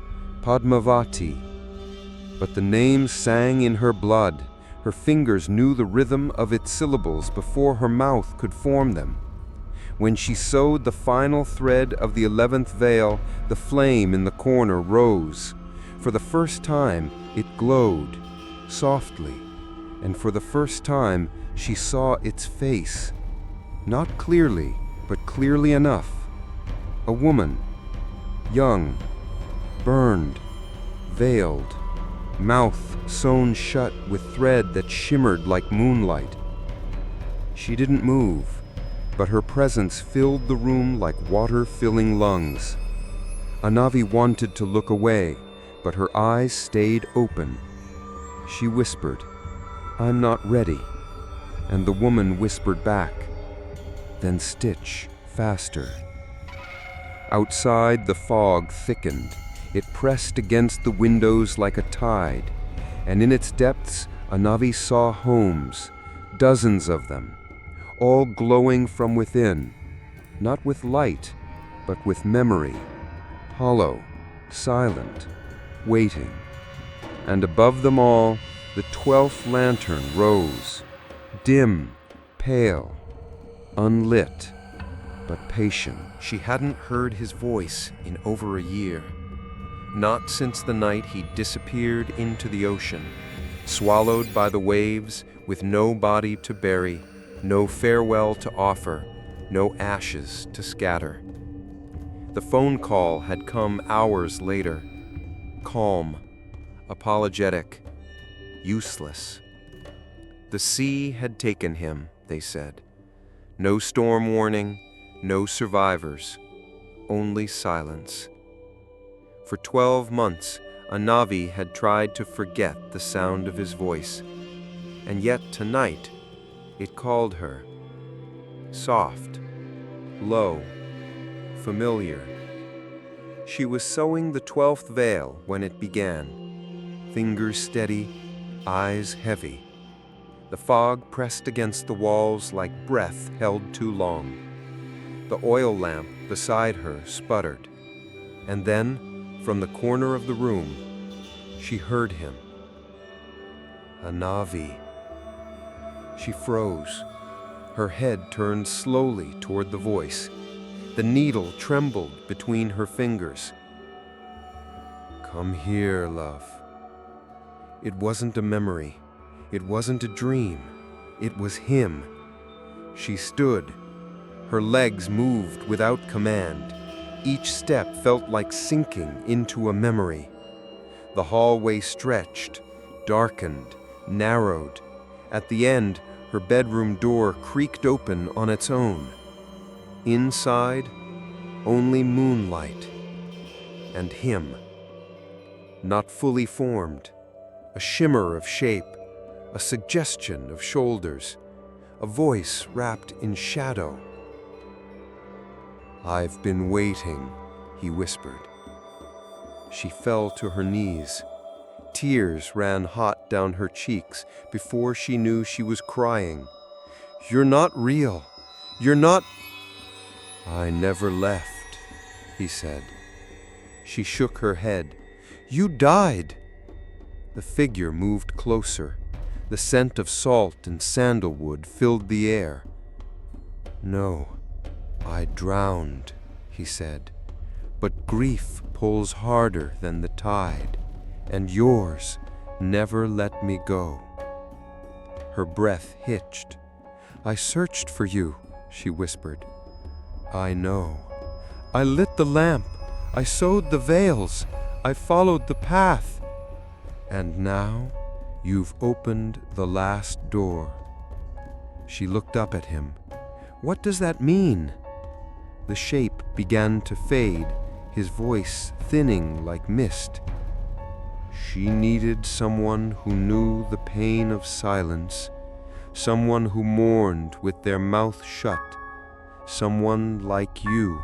Padmavati, but the name sang in her blood. Her fingers knew the rhythm of its syllables before her mouth could form them. When she sewed the final thread of the 11th veil, the flame in the corner rose. For the first time, it glowed, softly, and for the first time, she saw its face. Not clearly, but clearly enough. A woman, young, burned, veiled, mouth sewn shut with thread that shimmered like moonlight. She didn't move, but her presence filled the room like water filling lungs. Anavi wanted to look away, but her eyes stayed open. She whispered, "I'm not ready," and the woman whispered back, "Then stitch faster." Outside, the fog thickened. It pressed against the windows like a tide, and in its depths, Anavi saw homes, dozens of them, all glowing from within, not with light, but with memory, hollow, silent, waiting. And above them all, the 12th lantern rose, dim, pale, unlit, but patient. She hadn't heard his voice in over a year. Not since the night he disappeared into the ocean, swallowed by the waves with no body to bury, no farewell to offer, no ashes to scatter. The phone call had come hours later, calm, apologetic, useless. The sea had taken him, they said. No storm warning, no survivors, only silence. For 12 months, Anavi had tried to forget the sound of his voice, and yet tonight it called her. Soft, low, familiar. She was sewing the 12th veil when it began, fingers steady, eyes heavy. The fog pressed against the walls like breath held too long. The oil lamp beside her sputtered. And then, from the corner of the room, she heard him. Anavi. She froze. Her head turned slowly toward the voice. The needle trembled between her fingers. Come here, love. It wasn't a memory. It wasn't a dream. It was him. She stood. Her legs moved without command. Each step felt like sinking into a memory. The hallway stretched, darkened, narrowed. At the end, her bedroom door creaked open on its own. Inside, only moonlight. And him. Not fully formed. A shimmer of shape. A suggestion of shoulders. A voice wrapped in shadow. I've been waiting, he whispered. She fell to her knees. Tears ran hot down her cheeks before she knew she was crying. You're not real. You're not... I never left, he said. She shook her head. You died. The figure moved closer. The scent of salt and sandalwood filled the air. No, I drowned, he said. But grief pulls harder than the tide, and yours never let me go. Her breath hitched. I searched for you, she whispered. I know. I lit the lamp. I sewed the veils. I followed the path. And now you've opened the last door. She looked up at him. What does that mean? The shape began to fade, his voice thinning like mist. She needed someone who knew the pain of silence, someone who mourned with their mouth shut, someone like you.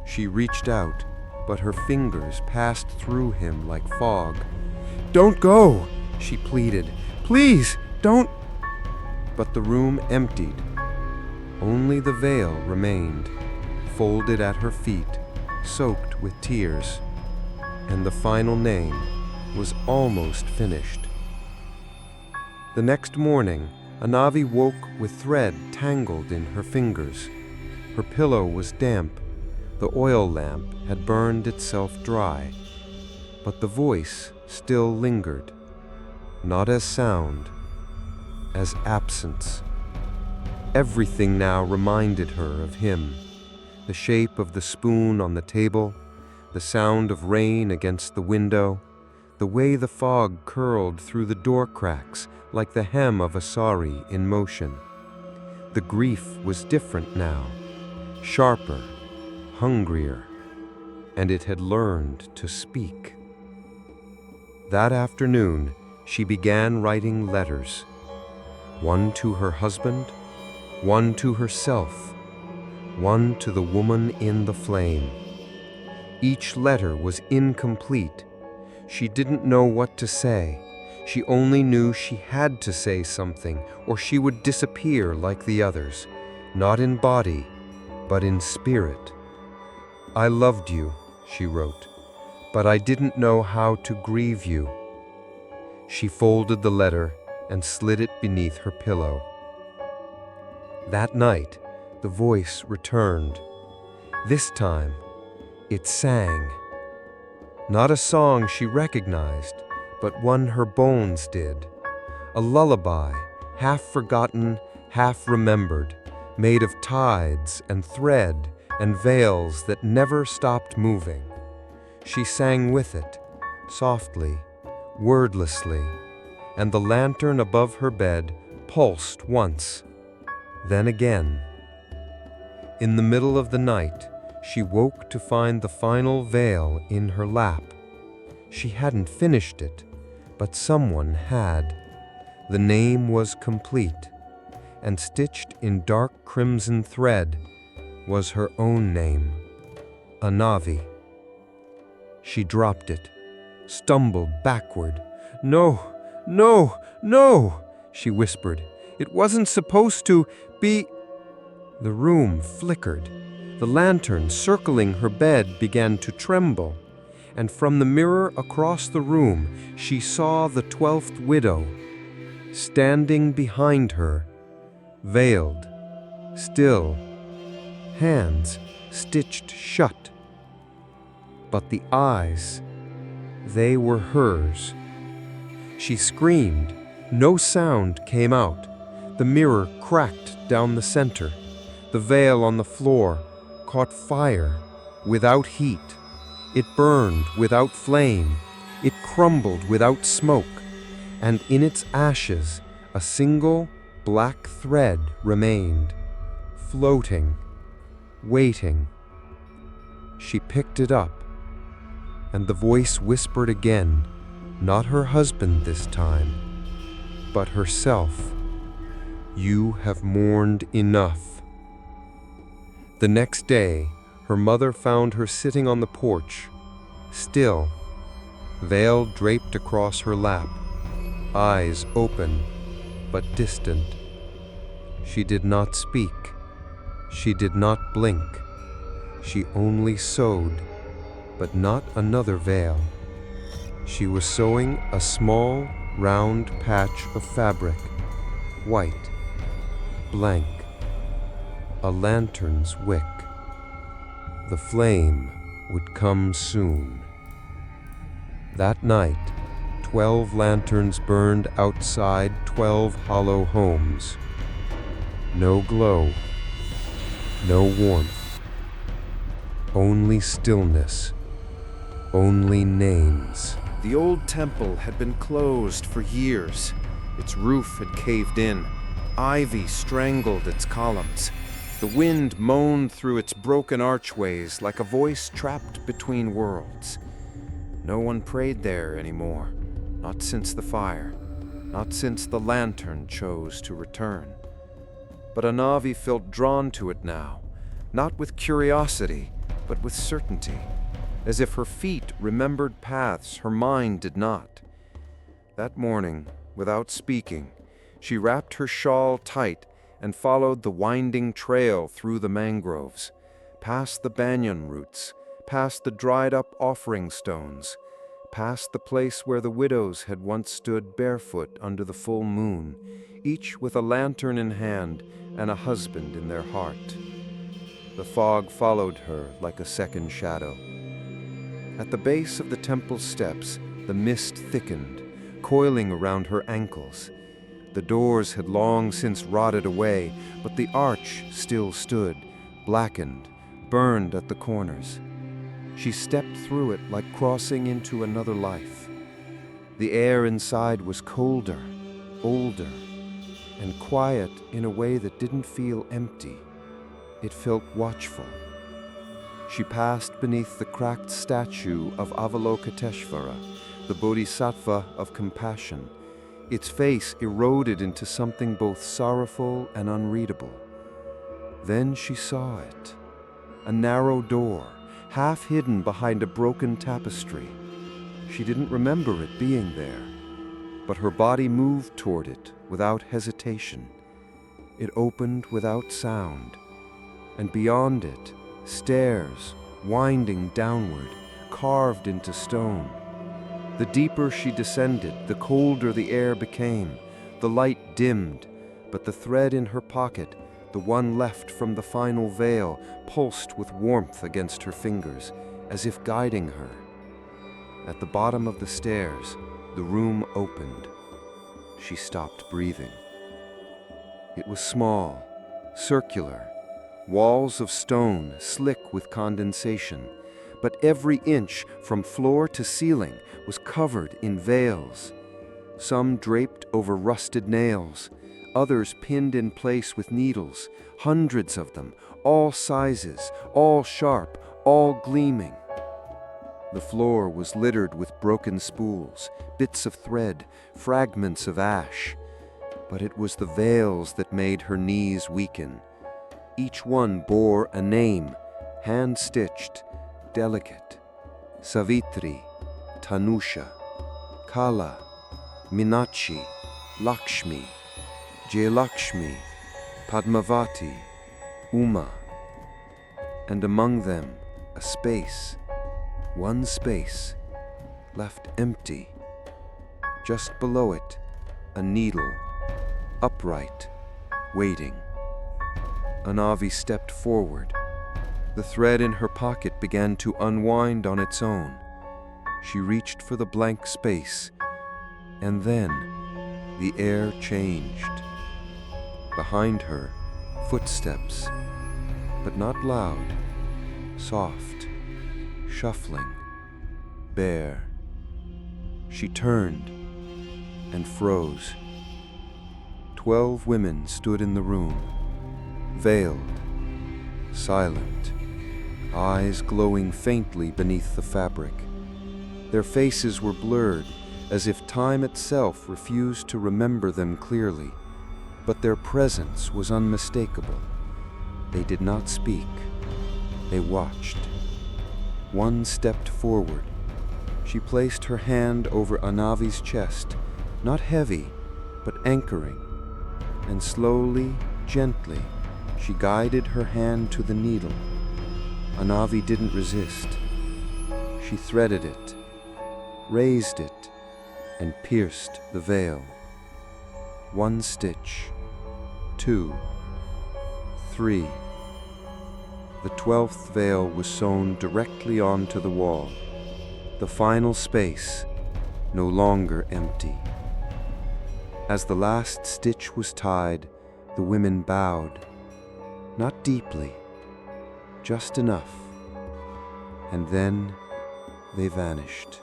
She reached out, but her fingers passed through him like fog. Don't go, she pleaded. Please, don't. But the room emptied. Only the veil remained, folded at her feet, soaked with tears, and the final name was almost finished. The next morning, Anavi woke with thread tangled in her fingers. Her pillow was damp. The oil lamp had burned itself dry, but the voice still lingered, not as sound, as absence. Everything now reminded her of him. The shape of the spoon on the table, the sound of rain against the window, the way the fog curled through the door cracks like the hem of a sari in motion. The grief was different now, sharper, hungrier, and it had learned to speak. That afternoon, she began writing letters, one to her husband, one to herself, one to the woman in the flame. Each letter was incomplete. She didn't know what to say. She only knew she had to say something, or she would disappear like the others, not in body, but in spirit. I loved you, she wrote, but I didn't know how to grieve you. She folded the letter and slid it beneath her pillow. That night, the voice returned. This time, it sang. Not a song she recognized, but one her bones did. A lullaby, half forgotten, half remembered, made of tides and thread and veils that never stopped moving. She sang with it, softly, wordlessly, and the lantern above her bed pulsed once, then again. In the middle of the night, she woke to find the final veil in her lap. She hadn't finished it, but someone had. The name was complete, and stitched in dark crimson thread was her own name, Anavi. She dropped it, stumbled backward. No, no, no! she whispered. "It wasn't supposed to be—" The room flickered. The lantern circling her bed began to tremble, and from the mirror across the room she saw the 12th widow, standing behind her, veiled, still, hands stitched shut. But the eyes, they were hers. She screamed. No sound came out. The mirror cracked down the center. The veil on the floor caught fire without heat. It burned without flame. It crumbled without smoke. And in its ashes, a single black thread remained, floating, waiting. She picked it up, and the voice whispered again, not her husband this time, but herself. "You have mourned enough." The next day, her mother found her sitting on the porch, still, veil draped across her lap, eyes open but distant. She did not speak. She did not blink. She only sewed, but not another veil. She was sewing a small, round patch of fabric, white, blank, a lantern's wick. The flame would come soon. That night, 12 lanterns burned outside 12 hollow homes. No glow, no warmth, only stillness, only names. The old temple had been closed for years. Its roof had caved in. Ivy strangled its columns. The wind moaned through its broken archways like a voice trapped between worlds. No one prayed there anymore, not since the fire, not since the lantern chose to return. But Anavi felt drawn to it now, not with curiosity, but with certainty, as if her feet remembered paths her mind did not. That morning, without speaking, she wrapped her shawl tight and followed the winding trail through the mangroves, past the banyan roots, past the dried-up offering stones, past the place where the widows had once stood barefoot under the full moon, each with a lantern in hand and a husband in their heart. The fog followed her like a second shadow. At the base of the temple steps, the mist thickened, coiling around her ankles. The doors had long since rotted away, but the arch still stood, blackened, burned at the corners. She stepped through it like crossing into another life. The air inside was colder, older, and quiet in a way that didn't feel empty. It felt watchful. She passed beneath the cracked statue of Avalokiteshvara, the bodhisattva of compassion. Its face eroded into something both sorrowful and unreadable. Then she saw it. A narrow door, half hidden behind a broken tapestry. She didn't remember it being there, but her body moved toward it without hesitation. It opened without sound, and beyond it, stairs winding downward, carved into stone. The deeper she descended, the colder the air became. The light dimmed, but the thread in her pocket, the one left from the final veil, pulsed with warmth against her fingers, as if guiding her. At the bottom of the stairs, the room opened. She stopped breathing. It was small, circular, walls of stone slick with condensation, but every inch from floor to ceiling was covered in veils, some draped over rusted nails, others pinned in place with needles, hundreds of them, all sizes, all sharp, all gleaming. The floor was littered with broken spools, bits of thread, fragments of ash, but it was the veils that made her knees weaken. Each one bore a name, hand-stitched, delicate: Savitri, Tanusha, Kala, Minachi, Lakshmi, Jayalakshmi, Padmavati, Uma, and among them a space, one space, left empty. Just below it, a needle, upright, waiting. Anavi stepped forward. The thread in her pocket began to unwind on its own. She reached for the blank space, and then the air changed. Behind her, footsteps, but not loud, soft, shuffling, bare. She turned and froze. 12 women stood in the room, veiled, silent, eyes glowing faintly beneath the fabric. Their faces were blurred, as if time itself refused to remember them clearly, but their presence was unmistakable. They did not speak. They watched. One stepped forward. She placed her hand over Anavi's chest, not heavy, but anchoring, and slowly, gently, she guided her hand to the needle. Anavi didn't resist. She threaded it, raised it, and pierced the veil. 1 stitch, 2, 3. The 12th veil was sewn directly onto the wall, the final space, no longer empty. As the last stitch was tied, the women bowed, not deeply, just enough, and then they vanished.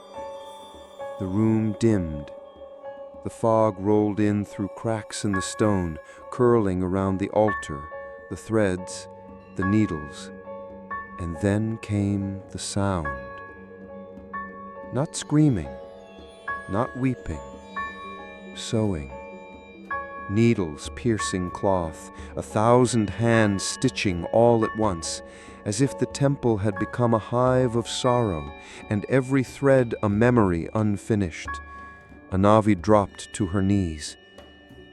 The room dimmed. The fog rolled in through cracks in the stone, curling around the altar, the threads, the needles, and then came the sound. Not screaming, not weeping, sewing. Needles piercing cloth, 1,000 hands stitching all at once, as if the temple had become a hive of sorrow, and every thread a memory unfinished. Anavi dropped to her knees.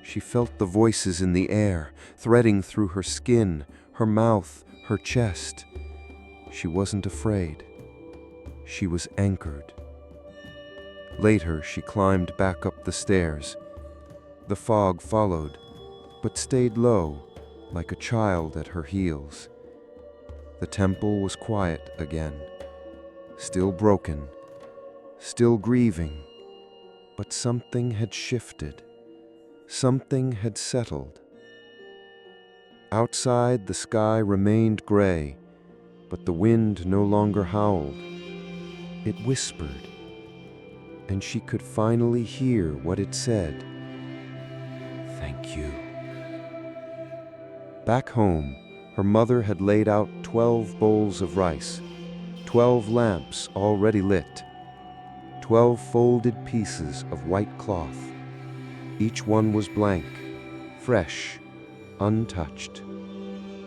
She felt the voices in the air, threading through her skin, her mouth, her chest. She wasn't afraid. She was anchored. Later, she climbed back up the stairs. The fog followed, but stayed low, like a child at her heels. The temple was quiet again, still broken, still grieving, but something had shifted. Something had settled. Outside, the sky remained gray, but the wind no longer howled. It whispered, and she could finally hear what it said. Thank you. Back home, her mother had laid out 12 bowls of rice, 12 lamps already lit, 12 folded pieces of white cloth. Each one was blank, fresh, untouched.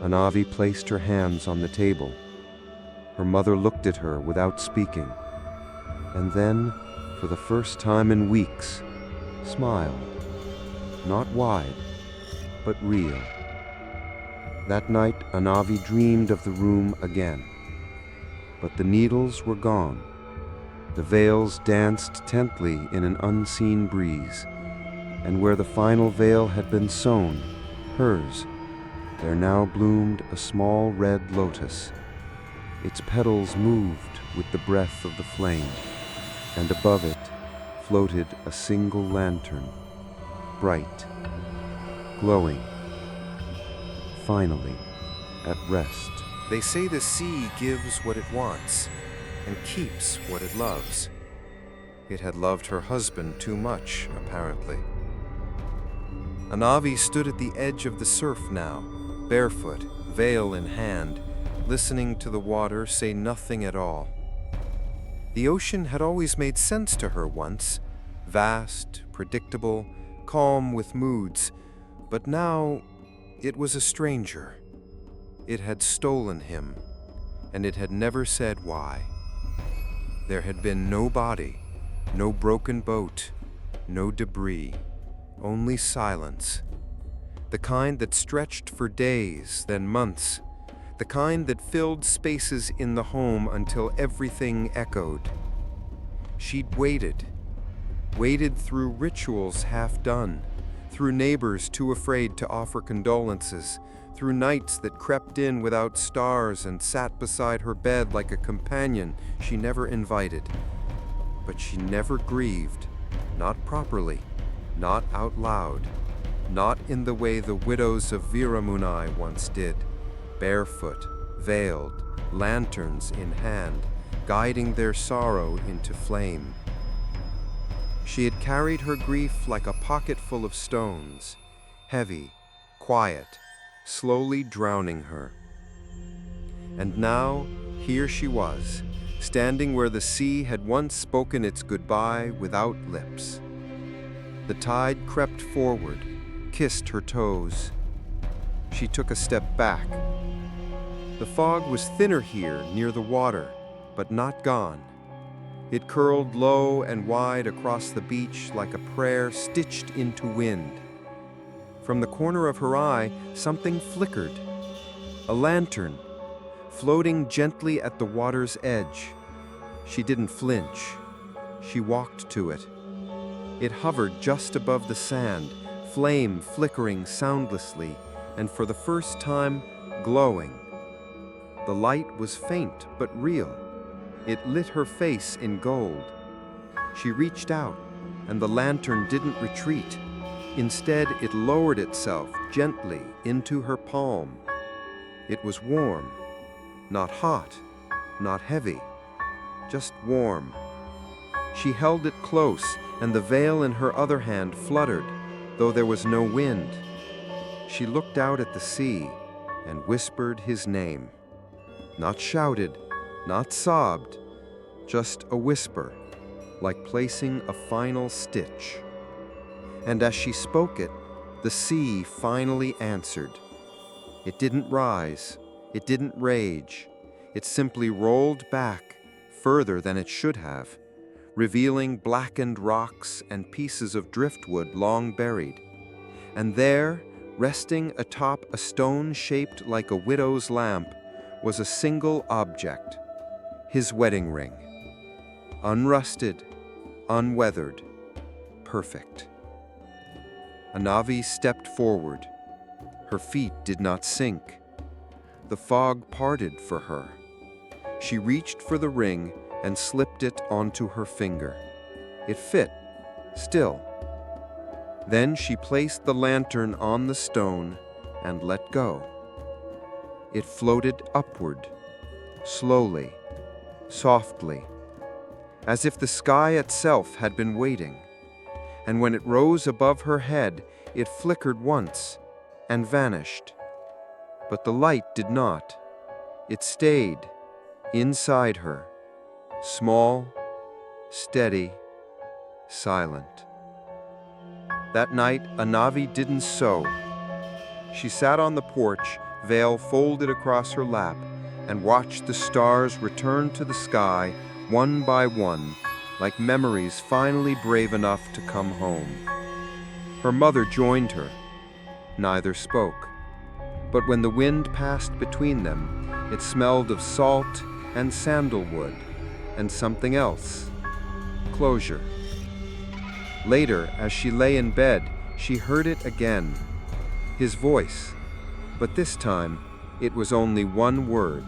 Anavi placed her hands on the table. Her mother looked at her without speaking, and then, for the first time in weeks, smiled. Not wide, but real. That night, Anavi dreamed of the room again. But the needles were gone. The veils danced tenthly in an unseen breeze, and where the final veil had been sewn, hers, there now bloomed a small red lotus. Its petals moved with the breath of the flame, and above it floated a single lantern, bright, glowing, finally at rest. They say the sea gives what it wants and keeps what it loves. It had loved her husband too much, apparently. Anavi stood at the edge of the surf now, barefoot, veil in hand, listening to the water say nothing at all. The ocean had always made sense to her once, vast, predictable, calm with moods, but now it was a stranger. It had stolen him, and it had never said why. There had been no body, no broken boat, no debris, only silence. the kind that stretched for days, then months, the kind that filled spaces in the home until everything echoed. She'd waited through rituals half done, through neighbors too afraid to offer condolences, through nights that crept in without stars and sat beside her bed like a companion she never invited. But she never grieved, not properly, not out loud, not in the way the widows of Viramunai once did, barefoot, veiled, lanterns in hand, guiding their sorrow into flame. She had carried her grief like a pocket full of stones, heavy, quiet, slowly drowning her. And now, here she was, standing where the sea had once spoken its goodbye without lips. The tide crept forward, kissed her toes. She took a step back. The fog was thinner here near the water, but not gone. It curled low and wide across the beach like a prayer stitched into wind. From the corner of her eye, something flickered. A lantern, floating gently at the water's edge. She didn't flinch. She walked to it. It hovered just above the sand, flame flickering soundlessly, and for the first time, glowing. The light was faint but real. It lit her face in gold. She reached out, and the lantern didn't retreat. Instead, it lowered itself gently into her palm. It was warm, not hot, not heavy, just warm. She held it close, and the veil in her other hand fluttered, though there was no wind. She looked out at the sea and whispered his name. Not shouted, not sobbed, just a whisper, like placing a final stitch. And as she spoke it, the sea finally answered. It didn't rise, it didn't rage, it simply rolled back further than it should have, revealing blackened rocks and pieces of driftwood long buried. And there, resting atop a stone shaped like a widow's lamp, was a single object, his wedding ring. Unrusted, unweathered, perfect. Anavi stepped forward. Her feet did not sink. The fog parted for her. She reached for the ring and slipped it onto her finger. It fit, still. Then she placed the lantern on the stone and let go. It floated upward, slowly, softly, as if the sky itself had been waiting. And when it rose above her head, it flickered once and vanished. But the light did not. It stayed inside her, small, steady, silent. That night, Anavi didn't sew. She sat on the porch, veil folded across her lap, and watched the stars return to the sky one by one, like memories finally brave enough to come home. Her mother joined her. Neither spoke. But when the wind passed between them, it smelled of salt and sandalwood and something else. Closure. Later, as she lay in bed, she heard it again. His voice. But this time, it was only one word.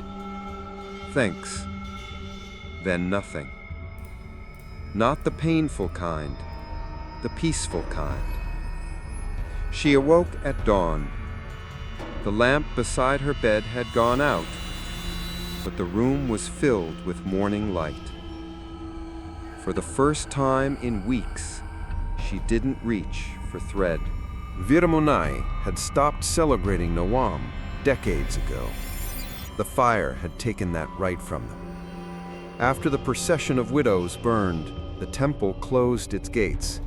Thanks. Then nothing. Not the painful kind, the peaceful kind. She awoke at dawn. The lamp beside her bed had gone out, but the room was filled with morning light. For the first time in weeks, she didn't reach for thread. Viramunai had stopped celebrating Nawam decades ago. The fire had taken that right from them. After the procession of widows burned, the temple closed its gates.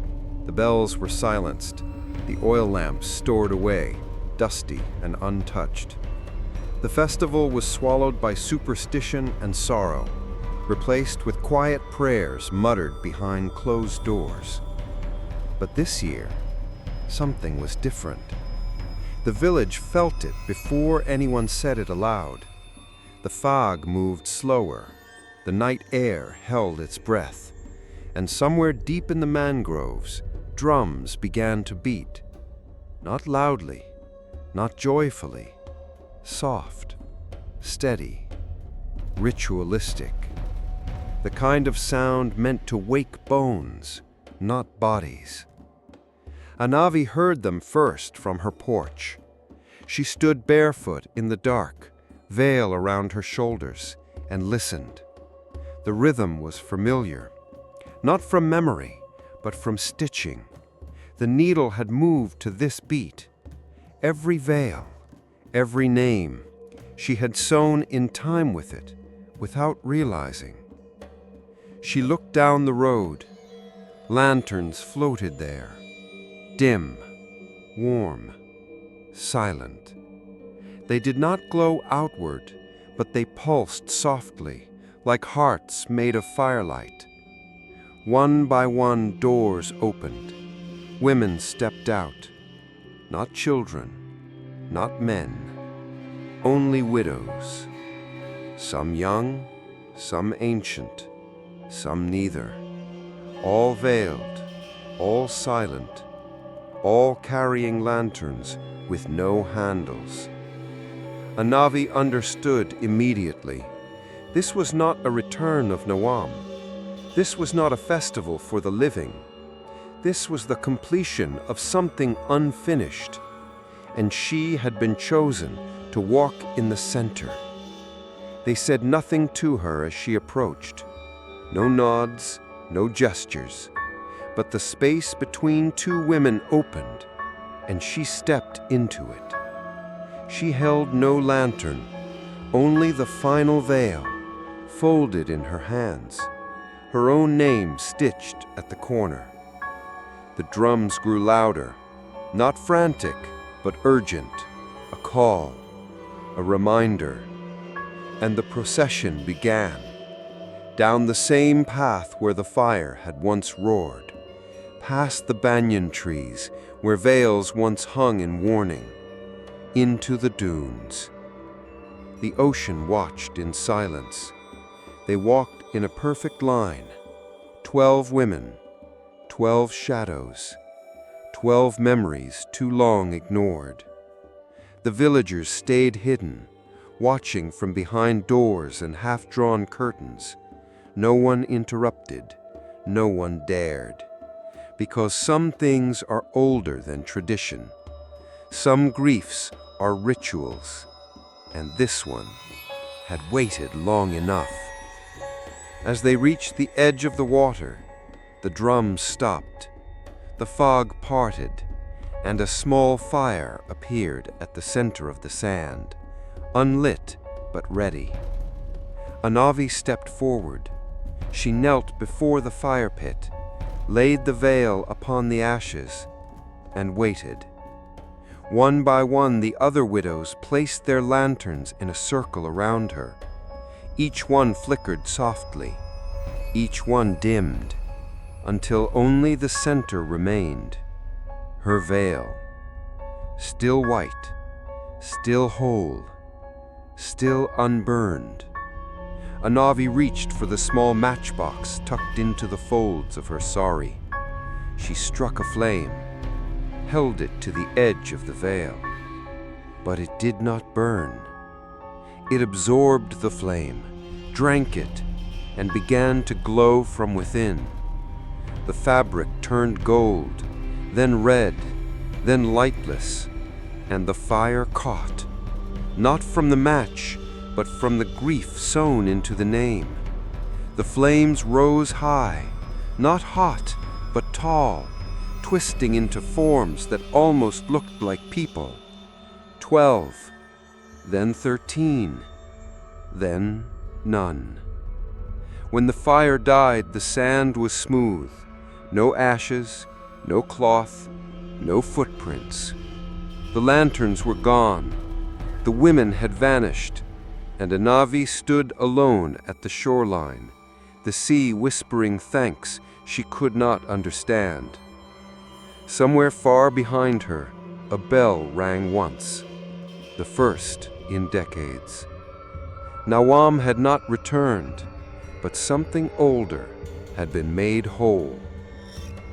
The bells were silenced, the oil lamps stored away, dusty and untouched. The festival was swallowed by superstition and sorrow, replaced with quiet prayers muttered behind closed doors. But this year, something was different. The village felt it before anyone said it aloud. The fog moved slower, the night air held its breath, and somewhere deep in the mangroves, drums began to beat. Not loudly, not joyfully, soft, steady, ritualistic. The kind of sound meant to wake bones, not bodies. Anavi heard them first from her porch. She stood barefoot in the dark, veil around her shoulders, and listened. The rhythm was familiar, not from memory, but from stitching. The needle had moved to this beat. Every veil, every name, she had sewn in time with it, without realizing. She looked down the road. Lanterns floated there, dim, warm, silent. They did not glow outward, but they pulsed softly, like hearts made of firelight. One by one, doors opened. Women stepped out. Not children, not men, only widows. Some young, some ancient, some neither. All veiled, all silent, all carrying lanterns with no handles. Anavi understood immediately. This was not a return of Noam. This was not a festival for the living. This was the completion of something unfinished, and she had been chosen to walk in the center. They said nothing to her as she approached. No nods, no gestures, but the space between two women opened, and she stepped into it. She held no lantern, only the final veil, folded in her hands, her own name stitched at the corner. The drums grew louder, not frantic, but urgent, a call, a reminder, and the procession began. Down the same path where the fire had once roared, past the banyan trees where veils once hung in warning, into the dunes. The ocean watched in silence. They walked in a perfect line, 12 women, 12 shadows, 12 memories too long ignored. The villagers stayed hidden, watching from behind doors and half-drawn curtains. No one interrupted, no one dared, because some things are older than tradition. Some griefs are rituals, and this one had waited long enough. As they reached the edge of the water, the drums stopped, the fog parted, and a small fire appeared at the center of the sand, unlit but ready. Anavi stepped forward. She knelt before the fire pit, laid the veil upon the ashes, and waited. One by one, the other widows placed their lanterns in a circle around her. Each one flickered softly, each one dimmed, until only the center remained, her veil, still white, still whole, still unburned. Anavi reached for the small matchbox tucked into the folds of her sari. She struck a flame, held it to the edge of the veil, but it did not burn. It absorbed the flame, drank it, and began to glow from within. The fabric turned gold, then red, then lightless, and the fire caught, not from the match, but from the grief sewn into the name. The flames rose high, not hot, but tall, twisting into forms that almost looked like people. 12, then 13, then none. When the fire died, the sand was smooth. No ashes, no cloth, no footprints. The lanterns were gone. The women had vanished, and Anavi stood alone at the shoreline, the sea whispering thanks she could not understand. Somewhere far behind her, A bell rang once, the first in decades. Nawam had not returned, but something older had been made whole.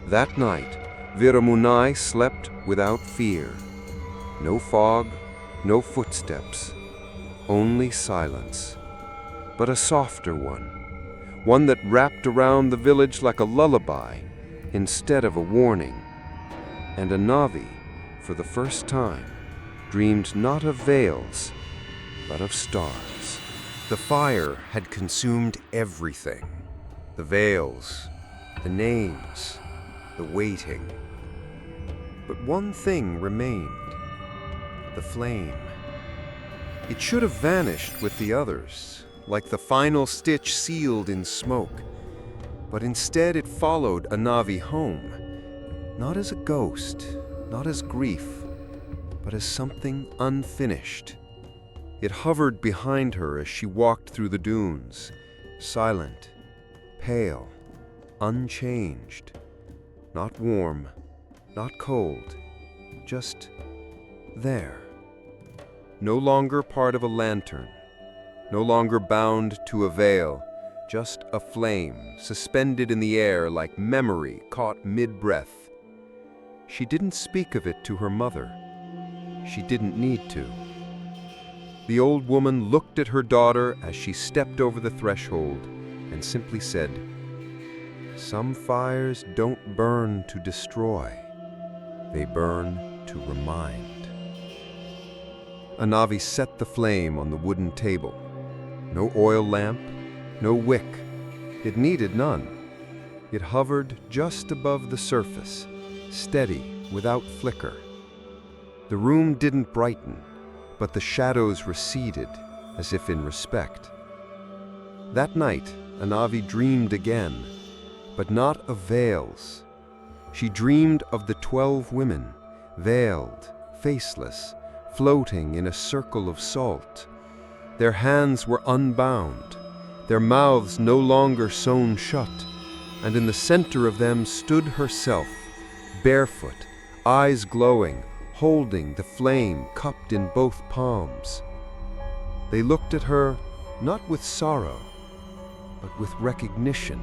That night, Viramunai slept without fear. No fog, no footsteps, only silence. But a softer one that wrapped around the village like a lullaby instead of a warning. And a Navi, for the first time, dreamed not of veils, but of stars. The fire had consumed everything. The veils, the names, the waiting. But one thing remained: the flame. It should have vanished with the others, like the final stitch sealed in smoke. But instead it followed Anavi home, not as a ghost, not as grief, but as something unfinished. It hovered behind her as she walked through the dunes, silent, pale, unchanged, not warm, not cold, just there. No longer part of a lantern, no longer bound to a veil, just a flame suspended in the air like memory caught mid-breath. She didn't speak of it to her mother. She didn't need to. The old woman looked at her daughter as she stepped over the threshold and simply said, "Some fires don't burn to destroy. They burn to remind." Anavi set the flame on the wooden table. No oil lamp, no wick. It needed none. It hovered just above the surface, steady, without flicker. The room didn't brighten, but the shadows receded, as if in respect. That night, Anavi dreamed again, but not of veils. She dreamed of the 12 women, veiled, faceless, floating in a circle of salt. Their hands were unbound, their mouths no longer sewn shut, and in the center of them stood herself, barefoot, eyes glowing, holding the flame cupped in both palms. They looked at her not with sorrow, but with recognition.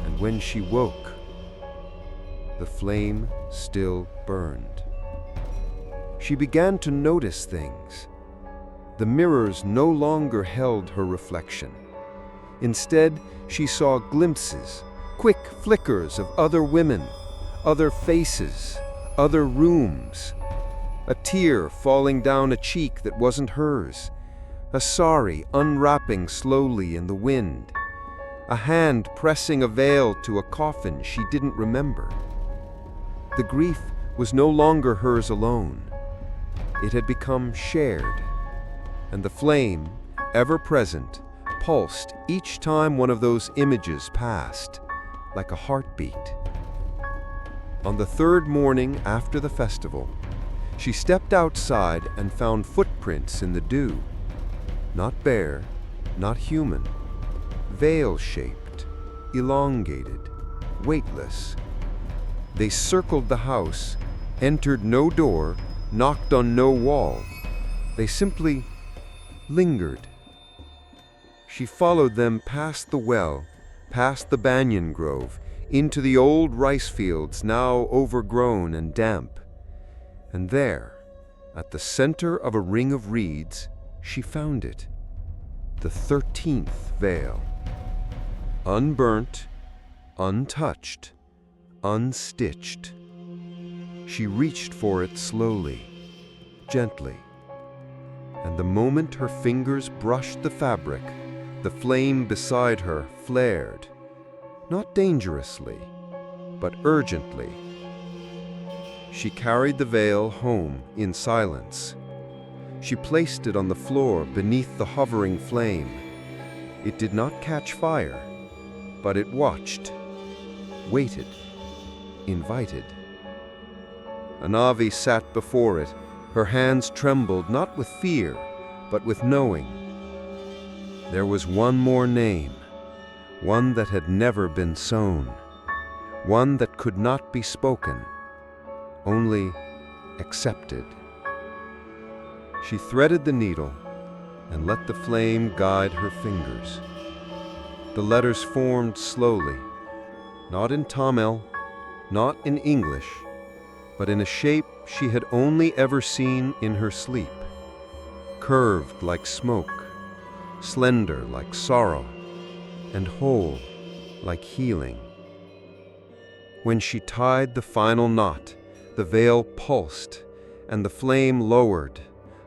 And when she woke, the flame still burned. She began to notice things. The mirrors no longer held her reflection. Instead, she saw glimpses, quick flickers of other women, other faces, other rooms. A tear falling down a cheek that wasn't hers. A sari unwrapping slowly in the wind. A hand pressing a veil to a coffin she didn't remember. The grief was no longer hers alone. It had become shared, and the flame, ever present, pulsed each time one of those images passed, like a heartbeat. On the third morning after the festival, she stepped outside and found footprints in the dew. Not bare, not human, veil-shaped, elongated, weightless. They circled the house, entered no door, knocked on no wall. They simply lingered. She followed them past the well, past the banyan grove, into the old rice fields now overgrown and damp. And there, at the center of a ring of reeds, she found it. The 13th veil. Unburnt, untouched, unstitched. She reached for it slowly, gently. And the moment her fingers brushed the fabric, the flame beside her flared. Not dangerously, but urgently. She carried the veil home in silence. She placed it on the floor beneath the hovering flame. It did not catch fire, but it watched, waited, invited. Anavi sat before it. Her hands trembled not with fear, but with knowing. There was one more name, one that had never been sown, one that could not be spoken. only accepted. She threaded the needle and let the flame guide her fingers. The letters formed slowly, not in Tamil, not in English, but in a shape she had only ever seen in her sleep, curved like smoke, slender like sorrow, and whole like healing. When she tied the final knot, the veil pulsed and the flame lowered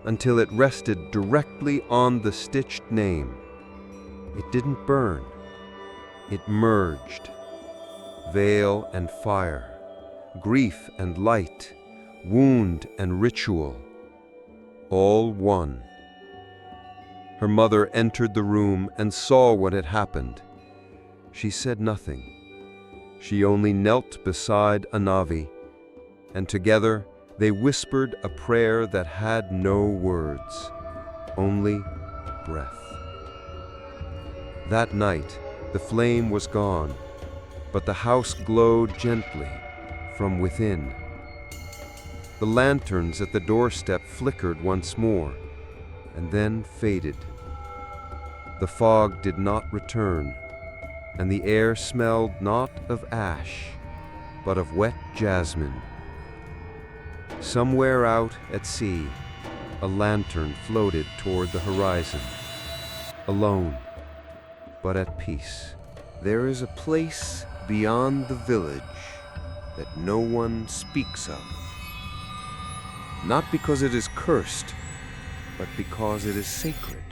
until it rested directly on the stitched name. It didn't burn. It merged. Veil and fire, grief and light, wound and ritual, all one. Her mother entered the room and saw what had happened. She said nothing. She only knelt beside Anavi, and together they whispered a prayer that had no words, only breath. That night, the flame was gone, but the house glowed gently from within. The lanterns at the doorstep flickered once more, and then faded. The fog did not return, and the air smelled not of ash, but of wet jasmine. Somewhere out at sea, a lantern floated toward the horizon, alone, but at peace. There is a place beyond the village that no one speaks of. Not because it is cursed, but because it is sacred,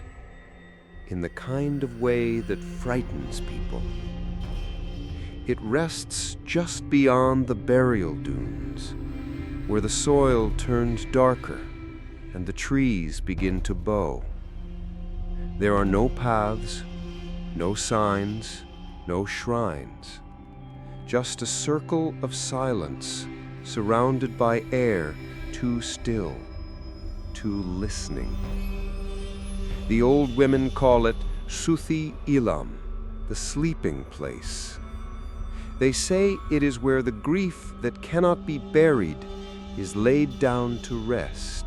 in the kind of way that frightens people. It rests just beyond the burial dunes, where the soil turns darker and the trees begin to bow. There are no paths, no signs, no shrines, just a circle of silence surrounded by air too still, too listening. The old women call it Suthi Ilam, the sleeping place. They say it is where the grief that cannot be buried is laid down to rest,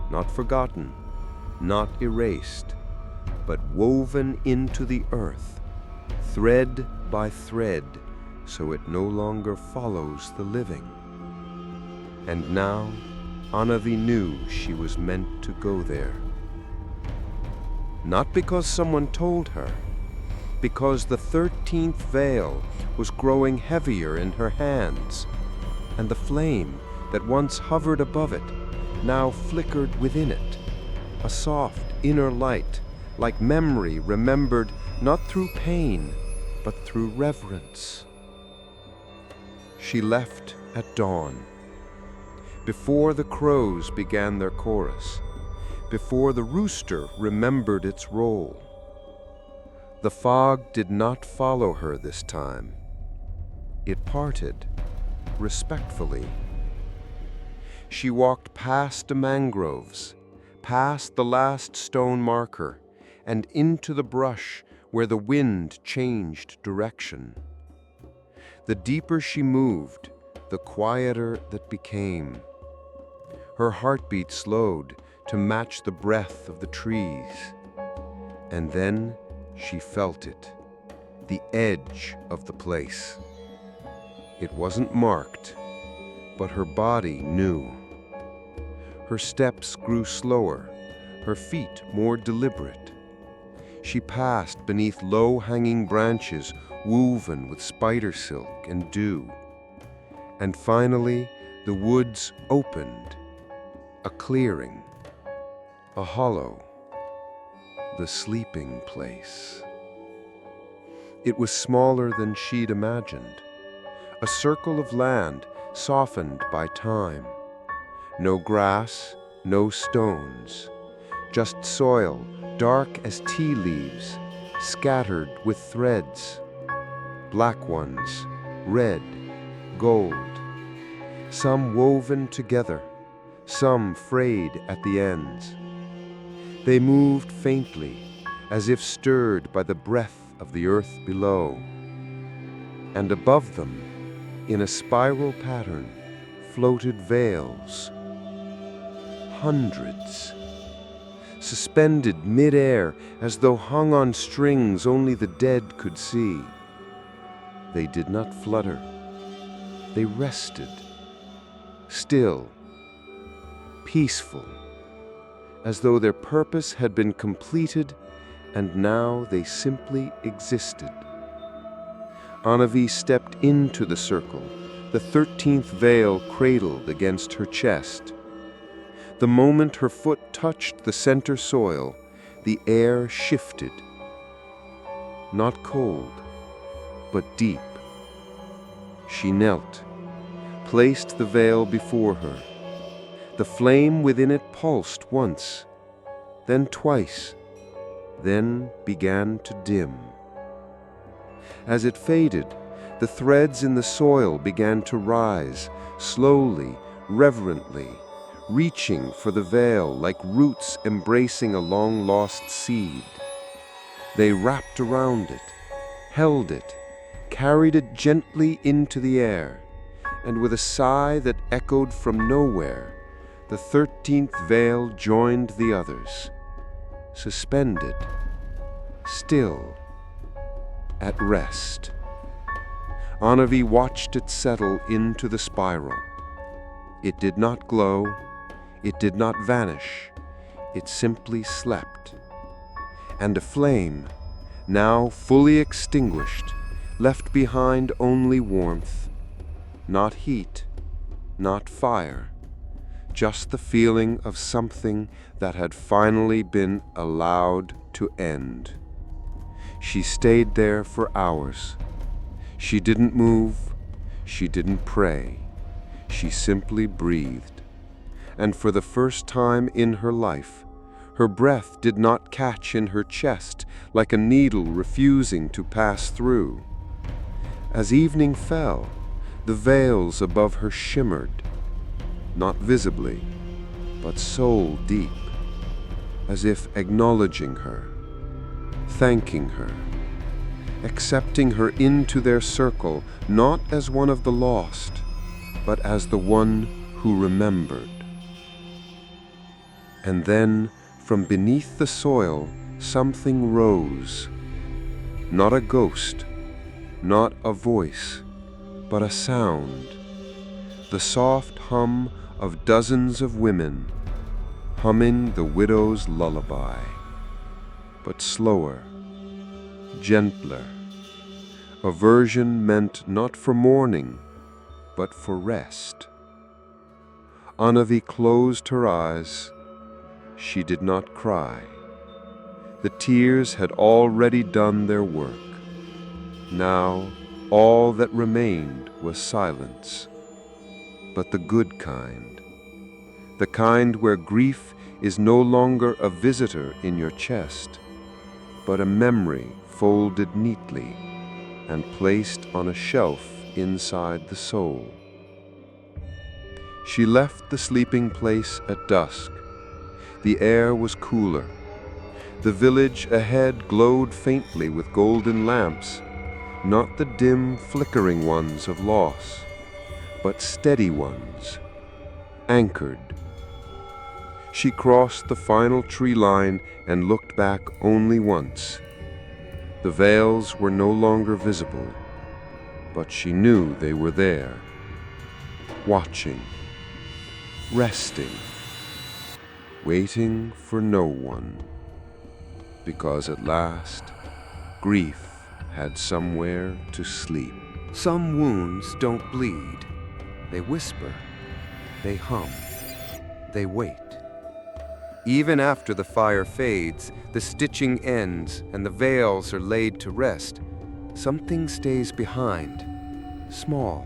not forgotten, not erased, but woven into the earth, thread by thread, so it no longer follows the living. And now, Anavi knew she was meant to go there. Not because someone told her, because the 13th veil was growing heavier in her hands, and the flame that once hovered above it now flickered within it, a soft inner light, like memory remembered not through pain, but through reverence. She left at dawn, before the crows began their chorus, before the rooster remembered its role. The fog did not follow her this time. It parted, respectfully. She walked past the mangroves, past the last stone marker, and into the brush where the wind changed direction. The deeper she moved, the quieter that became. Her heartbeat slowed to match the breath of the trees. And then she felt it, the edge of the place. It wasn't marked, but her body knew. Her steps grew slower, her feet more deliberate. She passed beneath low-hanging branches woven with spider silk and dew. And finally, the woods opened, a clearing, a hollow, the sleeping place. It was smaller than she'd imagined, a circle of land softened by time. No grass, no stones, just soil dark as tea leaves, scattered with threads, black ones, red, gold, some woven together, some frayed at the ends. They moved faintly, as if stirred by the breath of the earth below. And above them, in a spiral pattern, floated veils. Hundreds. Suspended mid-air as though hung on strings only the dead could see. They did not flutter. They rested. Still. Peaceful. As though their purpose had been completed and now they simply existed. Anavi stepped into the circle, the 13th veil cradled against her chest. The moment her foot touched the center soil, the air shifted. Not cold, but deep. She knelt, placed the veil before her. The flame within it pulsed once, then twice, then began to dim. As it faded, the threads in the soil began to rise, slowly, reverently, reaching for the veil like roots embracing a long-lost seed. They wrapped around it, held it, carried it gently into the air, and with a sigh that echoed from nowhere, the 13th veil joined the others, suspended, still, at rest. Anavi watched it settle into the spiral. It did not glow, it did not vanish, it simply slept. And a flame, now fully extinguished, left behind only warmth, not heat, not fire, just the feeling of something that had finally been allowed to end. She stayed there for hours. She didn't move, she didn't pray, she simply breathed. And for the first time in her life, her breath did not catch in her chest like a needle refusing to pass through. As evening fell, the veils above her shimmered, not visibly, but soul deep, as if acknowledging her, thanking her, accepting her into their circle, not as one of the lost, but as the one who remembered. And then, from beneath the soil, something rose. Not a ghost, not a voice, but a sound. The soft hum of dozens of women, humming the widow's lullaby, but slower, gentler, a version meant not for mourning, but for rest. Anavi closed her eyes. She did not cry. The tears had already done their work. Now, all that remained was silence, but the good kind, the kind where grief is no longer a visitor in your chest, but a memory folded neatly and placed on a shelf inside the soul. She left the sleeping place at dusk. The air was cooler. The village ahead glowed faintly with golden lamps, not the dim, flickering ones of loss, but steady ones, anchored. She crossed the final tree line and looked back only once. The veils were no longer visible, but she knew they were there, watching, resting, waiting for no one, because at last, grief had somewhere to sleep. Some wounds don't bleed. They whisper, they hum, they wait. Even after the fire fades, the stitching ends, and the veils are laid to rest, something stays behind. Small,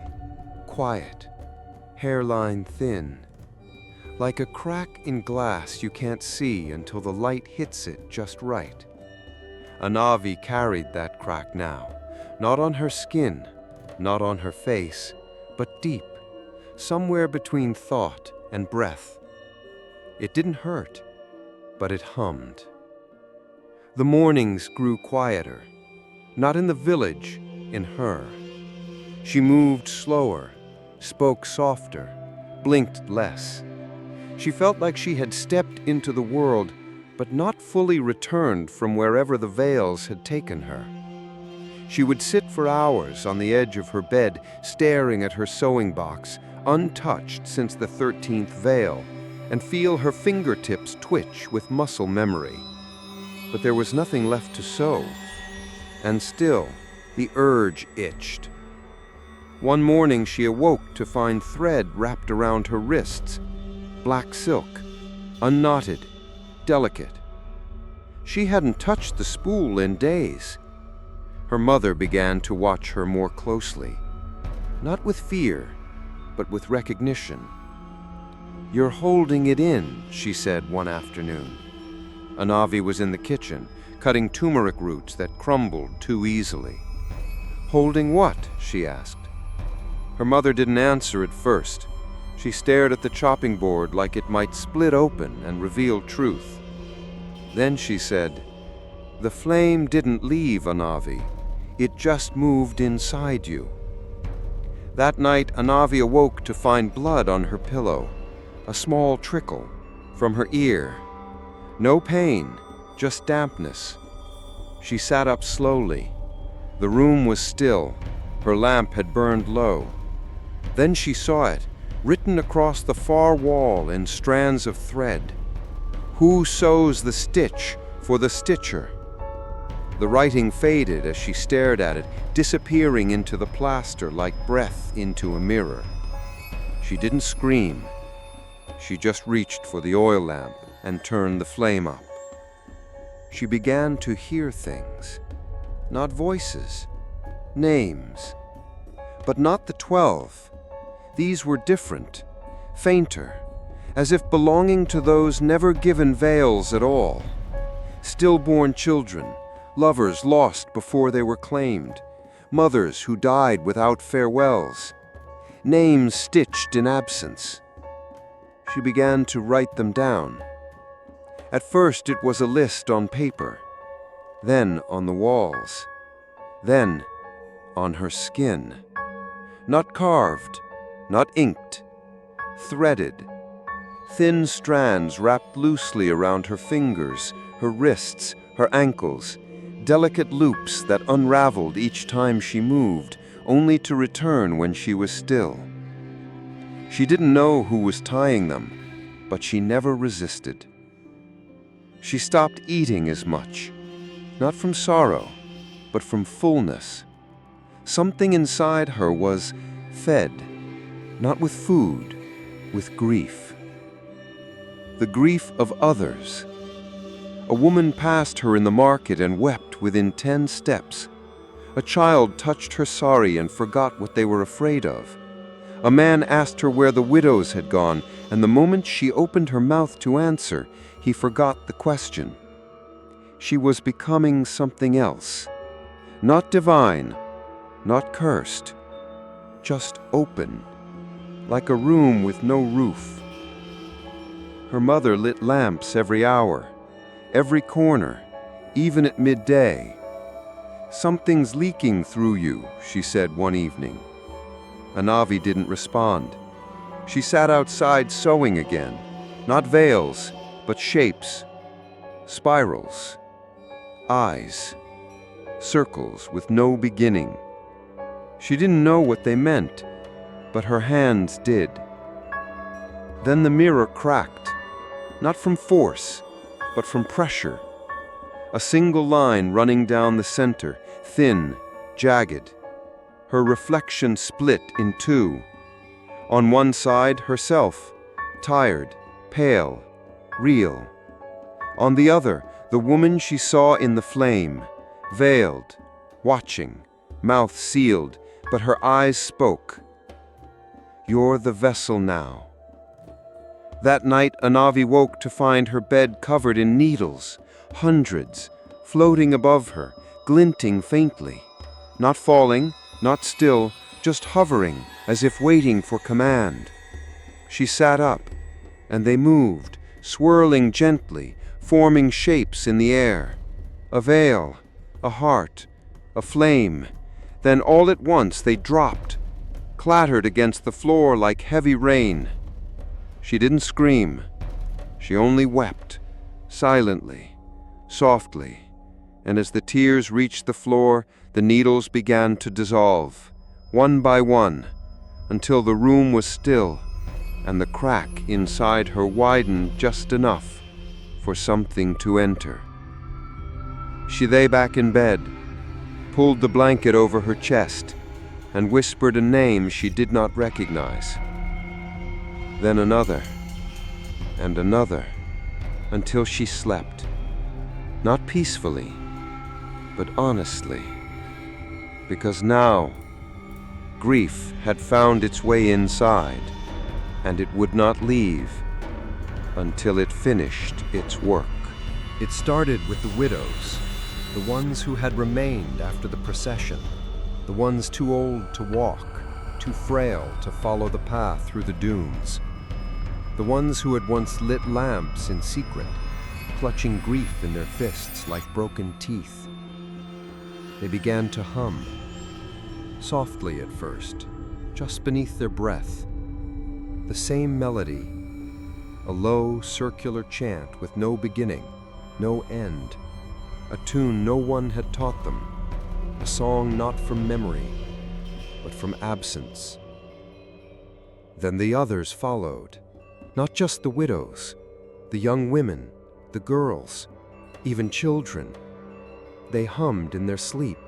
quiet, hairline thin. Like a crack in glass you can't see until the light hits it just right. Anavi carried that crack now, not on her skin, not on her face, but deep, somewhere between thought and breath. It didn't hurt, but it hummed. The mornings grew quieter, not in the village, in her. She moved slower, spoke softer, blinked less. She felt like she had stepped into the world, but not fully returned from wherever the veils had taken her. She would sit for hours on the edge of her bed, staring at her sewing box, untouched since the 13th veil, and feel her fingertips twitch with muscle memory. But there was nothing left to sew, and still the urge itched. One morning she awoke to find thread wrapped around her wrists, black silk, unknotted, delicate. She hadn't touched the spool in days. Her mother began to watch her more closely, not with fear, but with recognition. "You're holding it in," she said one afternoon. Anavi was in the kitchen, cutting turmeric roots that crumbled too easily. "Holding what?" she asked. Her mother didn't answer at first. She stared at the chopping board like it might split open and reveal truth. Then she said, "The flame didn't leave, Anavi. It just moved inside you." That night, Anavi awoke to find blood on her pillow, a small trickle from her ear. No pain, just dampness. She sat up slowly. The room was still. Her lamp had burned low. Then she saw it, written across the far wall in strands of thread. "Who sews the stitch for the stitcher?" The writing faded as she stared at it, disappearing into the plaster like breath into a mirror. She didn't scream. She just reached for the oil lamp and turned the flame up. She began to hear things, not voices, names, but not the 12. These were different, fainter, as if belonging to those never given veils at all. Stillborn children, lovers lost before they were claimed, mothers who died without farewells, names stitched in absence. She began to write them down. At first it was a list on paper, then on the walls, then on her skin. Not carved, not inked, threaded. Thin strands wrapped loosely around her fingers, her wrists, her ankles, delicate loops that unraveled each time she moved, only to return when she was still. She didn't know who was tying them, but she never resisted. She stopped eating as much, not from sorrow, but from fullness. Something inside her was fed, not with food, with grief. The grief of others. A woman passed her in the market and wept within 10 steps. A child touched her sari and forgot what they were afraid of. A man asked her where the widows had gone, and the moment she opened her mouth to answer, he forgot the question. She was becoming something else. Not divine, not cursed, just open, like a room with no roof. Her mother lit lamps every hour, every corner, even at midday. "Something's leaking through you," she said one evening. Anavi didn't respond. She sat outside sewing again, not veils, but shapes, spirals, eyes, circles with no beginning. She didn't know what they meant, but her hands did. Then the mirror cracked, not from force, but from pressure. A single line running down the center, thin, jagged. Her reflection split in two. On one side, herself, tired, pale, real. On the other, the woman she saw in the flame, veiled, watching, mouth sealed, but her eyes spoke. "You're the vessel now." That night, Anavi woke to find her bed covered in needles, hundreds, floating above her, glinting faintly. Not falling, not still, just hovering, as if waiting for command. She sat up, and they moved, swirling gently, forming shapes in the air. A veil, a heart, a flame. Then all at once they dropped, clattered against the floor like heavy rain. She didn't scream. She only wept, silently, softly, and as the tears reached the floor, the needles began to dissolve, one by one, until the room was still, and the crack inside her widened just enough for something to enter. She lay back in bed, pulled the blanket over her chest, and whispered a name she did not recognize. Then another, and another, until she slept, not peacefully, but honestly, because now grief had found its way inside, and it would not leave until it finished its work. It started with the widows, the ones who had remained after the procession, the ones too old to walk, too frail to follow the path through the dunes, the ones who had once lit lamps in secret, clutching grief in their fists like broken teeth. They began to hum, softly at first, just beneath their breath, the same melody, a low, circular chant with no beginning, no end, a tune no one had taught them, a song not from memory, but from absence. Then the others followed, not just the widows, the young women, the girls, even children. They hummed in their sleep,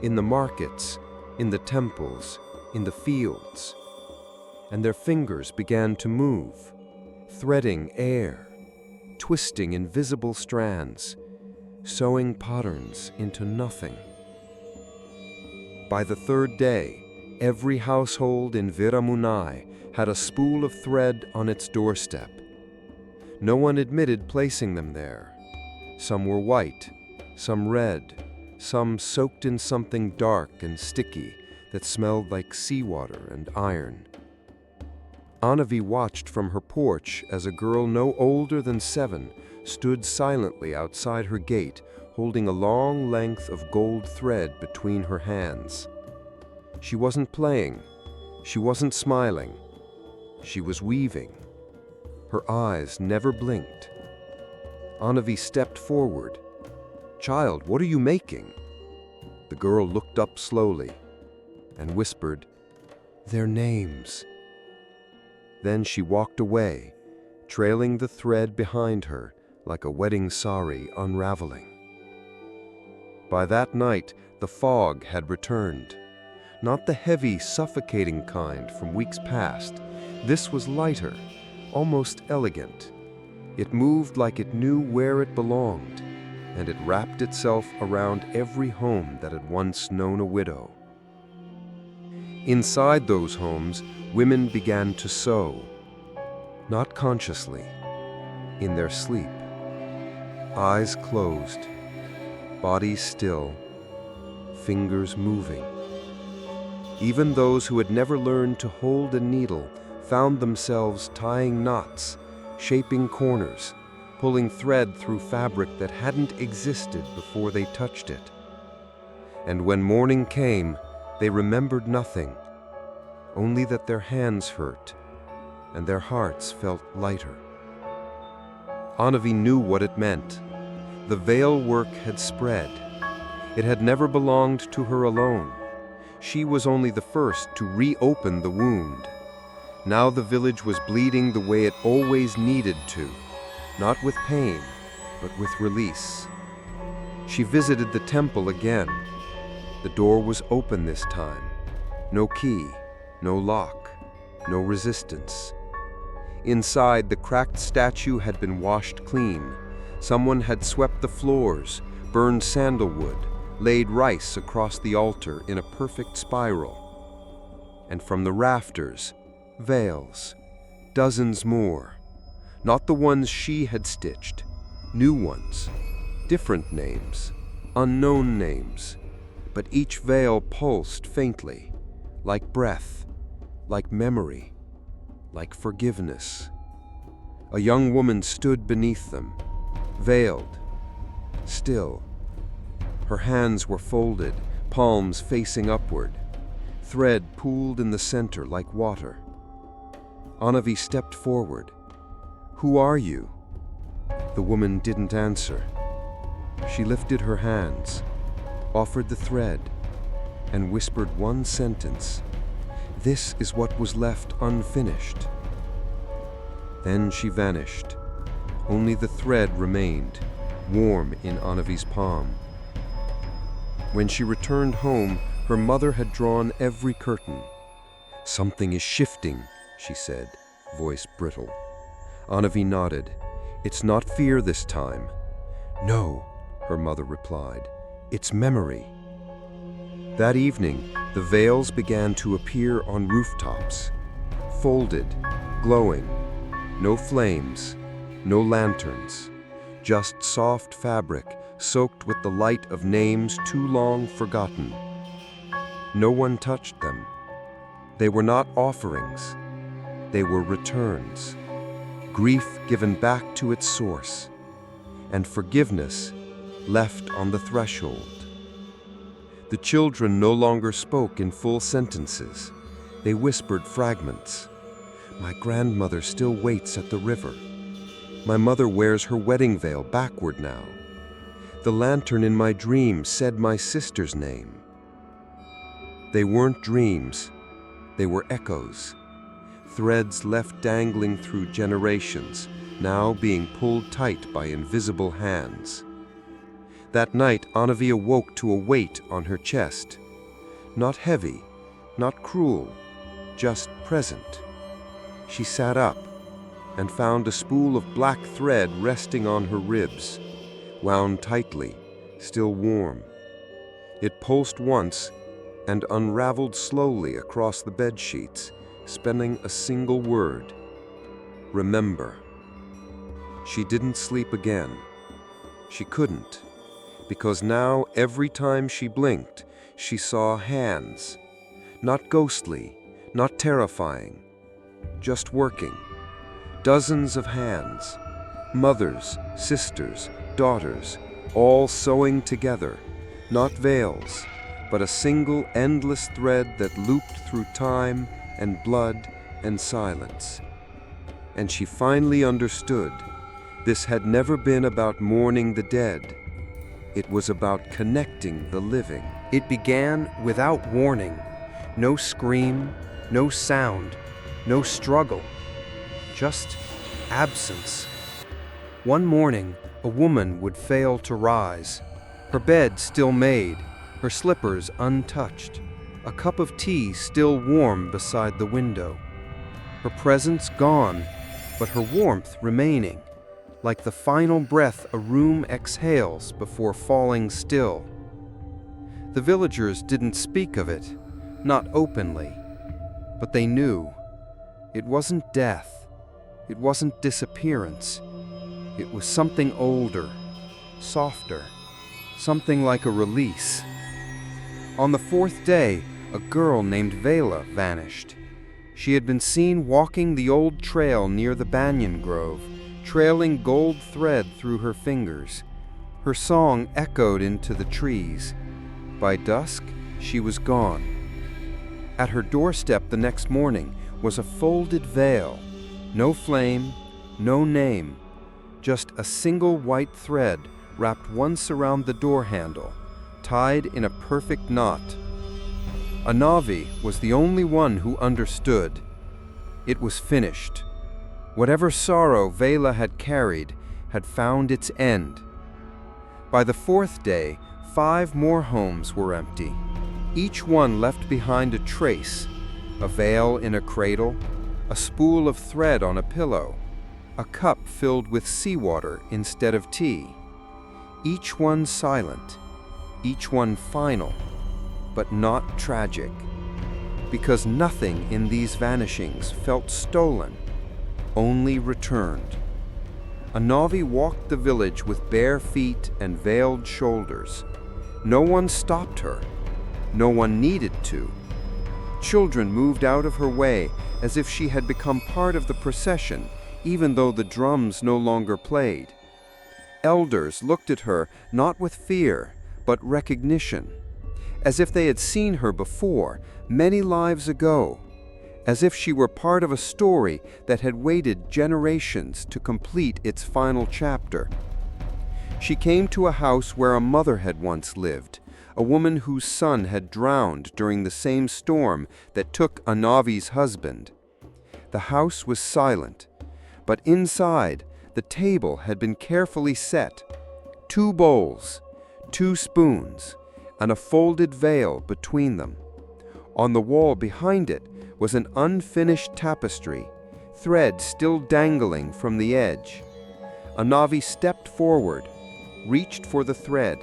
in the markets, in the temples, in the fields, and their fingers began to move, threading air, twisting invisible strands, sewing patterns into nothing. By the third day, every household in Viramunai had a spool of thread on its doorstep. No one admitted placing them there. Some were white, some red, some soaked in something dark and sticky that smelled like seawater and iron. Anavi watched from her porch as a girl no older than 7 stood silently outside her gate, holding a long length of gold thread between her hands. She wasn't playing. She wasn't smiling. She was weaving. Her eyes never blinked. Anavi stepped forward. "Child, what are you making?" The girl looked up slowly and whispered, "Their names." Then she walked away, trailing the thread behind her like a wedding sari unraveling. By that night, the fog had returned. Not the heavy, suffocating kind from weeks past. This was lighter, almost elegant. It moved like it knew where it belonged, and it wrapped itself around every home that had once known a widow. Inside those homes, women began to sew, not consciously, in their sleep. Eyes closed, bodies still, fingers moving. Even those who had never learned to hold a needle found themselves tying knots, shaping corners, pulling thread through fabric that hadn't existed before they touched it. And when morning came, they remembered nothing, only that their hands hurt and their hearts felt lighter. Anavi knew what it meant. The veil work had spread. It had never belonged to her alone. She was only the first to reopen the wound. Now the village was bleeding the way it always needed to, not with pain, but with release. She visited the temple again. The door was open this time. No key, no lock, no resistance. Inside, the cracked statue had been washed clean. Someone had swept the floors, burned sandalwood, laid rice across the altar in a perfect spiral. And from the rafters, veils, dozens more. Not the ones she had stitched, new ones, different names, unknown names, but each veil pulsed faintly, like breath, like memory, like forgiveness. A young woman stood beneath them, veiled, still. Her hands were folded, palms facing upward, thread pooled in the center like water. Anavi stepped forward, "Who are you?" The woman didn't answer. She lifted her hands, offered the thread, and whispered one sentence. "This is what was left unfinished." Then she vanished. Only the thread remained, warm in Anavi's palm. When she returned home, her mother had drawn every curtain. "Something is shifting," she said, voice brittle. Anavi nodded. "It's not fear this time." "No," her mother replied. "It's memory." That evening, the veils began to appear on rooftops, folded, glowing. No flames, no lanterns, just soft fabric soaked with the light of names too long forgotten. No one touched them. They were not offerings. They were returns. Grief given back to its source, and forgiveness left on the threshold. The children no longer spoke in full sentences. They whispered fragments. "My grandmother still waits at the river. My mother wears her wedding veil backward now. The lantern in my dream said my sister's name." They weren't dreams. They were echoes. Threads left dangling through generations, now being pulled tight by invisible hands. That night, Anavi awoke to a weight on her chest. Not heavy, not cruel, just present. She sat up and found a spool of black thread resting on her ribs, wound tightly, still warm. It pulsed once and unraveled slowly across the bed sheets, spelling a single word: remember. She didn't sleep again. She couldn't, because now every time she blinked, she saw hands. Not ghostly, not terrifying, just working. Dozens of hands, mothers, sisters, daughters, all sewing together, not veils, but a single endless thread that looped through time and blood and silence. And she finally understood. This had never been about mourning the dead. It was about connecting the living. It began without warning. No scream, no sound, no struggle. Just absence. One morning, a woman would fail to rise. Her bed still made, her slippers untouched, a cup of tea still warm beside the window. Her presence gone, but her warmth remaining, like the final breath a room exhales before falling still. The villagers didn't speak of it, not openly, but they knew. It wasn't death. It wasn't disappearance. It was something older, softer, something like a release. On the fourth day, a girl named Vela vanished. She had been seen walking the old trail near the banyan grove, trailing gold thread through her fingers. Her song echoed into the trees. By dusk, she was gone. At her doorstep the next morning was a folded veil. No flame, no name, just a single white thread wrapped once around the door handle, tied in a perfect knot. Anavi was the only one who understood. It was finished. Whatever sorrow Vela had carried had found its end. By the fourth day, 5 more homes were empty. Each one left behind a trace: a veil in a cradle, a spool of thread on a pillow, a cup filled with seawater instead of tea. Each one silent, each one final, but not tragic, because nothing in these vanishings felt stolen, only returned. Anavi walked the village with bare feet and veiled shoulders. No one stopped her. No one needed to. Children moved out of her way as if she had become part of the procession, even though the drums no longer played. Elders looked at her not with fear, but recognition, as if they had seen her before, many lives ago. as if she were part of a story that had waited generations to complete its final chapter. She came to a house where a mother had once lived, a woman whose son had drowned during the same storm that took Anavi's husband. The house was silent, but inside, the table had been carefully set. 2 bowls, 2 spoons, and a folded veil between them. On the wall behind it was an unfinished tapestry, thread still dangling from the edge. Anavi stepped forward, reached for the thread,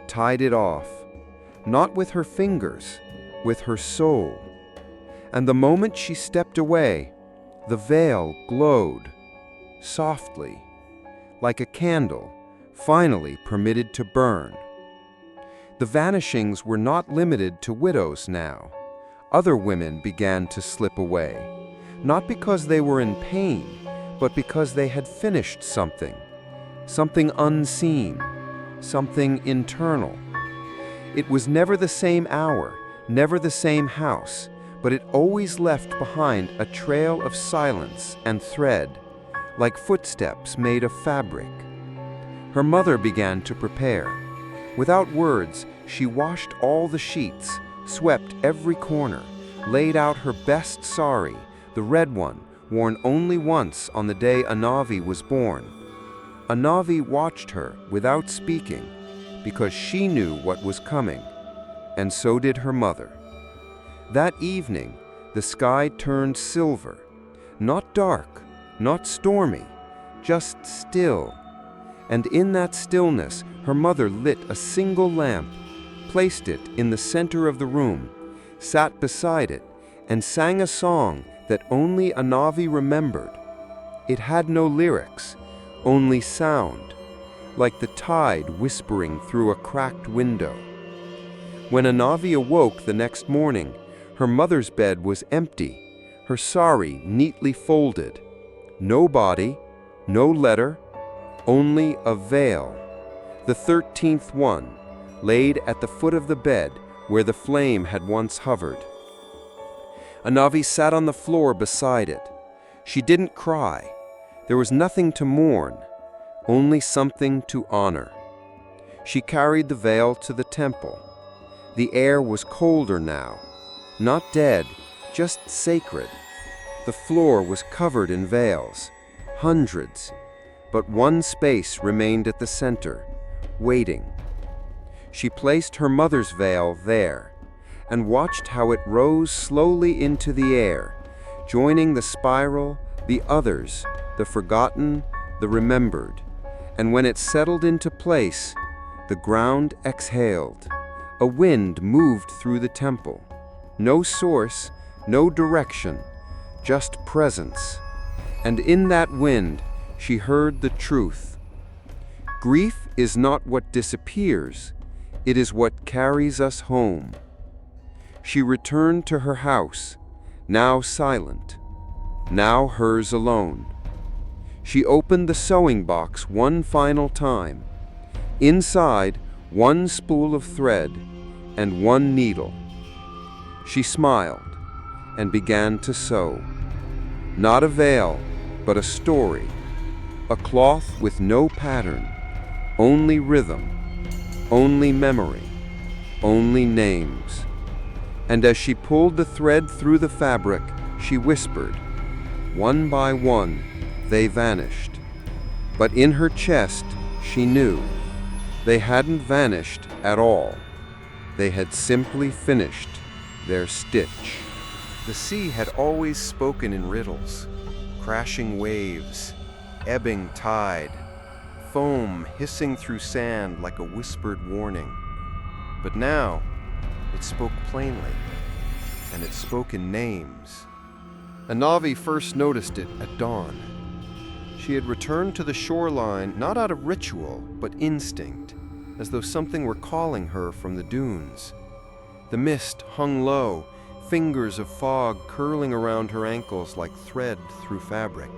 tied it off, not with her fingers, with her soul. And the moment she stepped away, the veil glowed, softly, like a candle, finally permitted to burn. The vanishings were not limited to widows now. Other women began to slip away, not because they were in pain, but because they had finished something unseen, something internal. It was never the same hour, never the same house, but it always left behind a trail of silence and thread, like footsteps made of fabric. Her mother began to prepare. Without words, she washed all the sheets, swept every corner, laid out her best sari, the red one, worn only once on the day Anavi was born. Anavi watched her without speaking, because she knew what was coming, and so did her mother. That evening, the sky turned silver, not dark, not stormy, just still. And in that stillness, her mother lit a single lamp, placed it in the center of the room, sat beside it, and sang a song that only Anavi remembered. It had no lyrics, only sound, like the tide whispering through a cracked window. When Anavi awoke the next morning, her mother's bed was empty, her sari neatly folded. No body, no letter, only a veil, the 13th one, laid at the foot of the bed where the flame had once hovered. Anavi sat on the floor beside it. She didn't cry. There was nothing to mourn, only something to honor. She carried the veil to the temple. The air was colder now, not dead, just sacred. The floor was covered in veils, hundreds, but one space remained at the center, waiting. She placed her mother's veil there and watched how it rose slowly into the air, joining the spiral, the others, the forgotten, the remembered. And when it settled into place, the ground exhaled. A wind moved through the temple. No source, no direction, just presence. And in that wind, she heard the truth. Grief is not what disappears, it is what carries us home. She returned to her house, now silent, now hers alone. She opened the sewing box one final time. Inside, one spool of thread and one needle. She smiled and began to sew. Not a veil, but a story. A cloth with no pattern, only rhythm, only memory, only names. And as she pulled the thread through the fabric, she whispered. One by one, they vanished. But in her chest, she knew. They hadn't vanished at all. They had simply finished their stitch. The sea had always spoken in riddles, crashing waves, ebbing tide, foam hissing through sand like a whispered warning. But now, it spoke plainly, and it spoke in names. Anavi first noticed it at dawn. She had returned to the shoreline not out of ritual, but instinct, as though something were calling her from the dunes. The mist hung low, fingers of fog curling around her ankles like thread through fabric.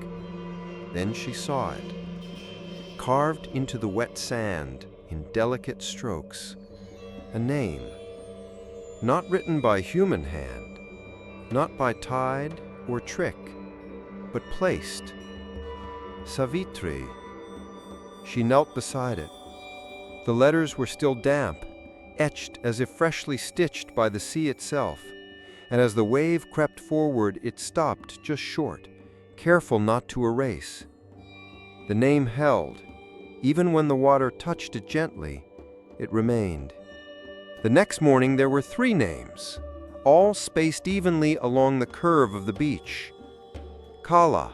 Then she saw it, carved into the wet sand in delicate strokes, a name, not written by human hand, not by tide or trick, but placed. Savitri. She knelt beside it. The letters were still damp, etched as if freshly stitched by the sea itself, and as the wave crept forward, it stopped just short, careful not to erase. The name held. Even when the water touched it gently, it remained. The next morning there were 3 names, all spaced evenly along the curve of the beach. Kala,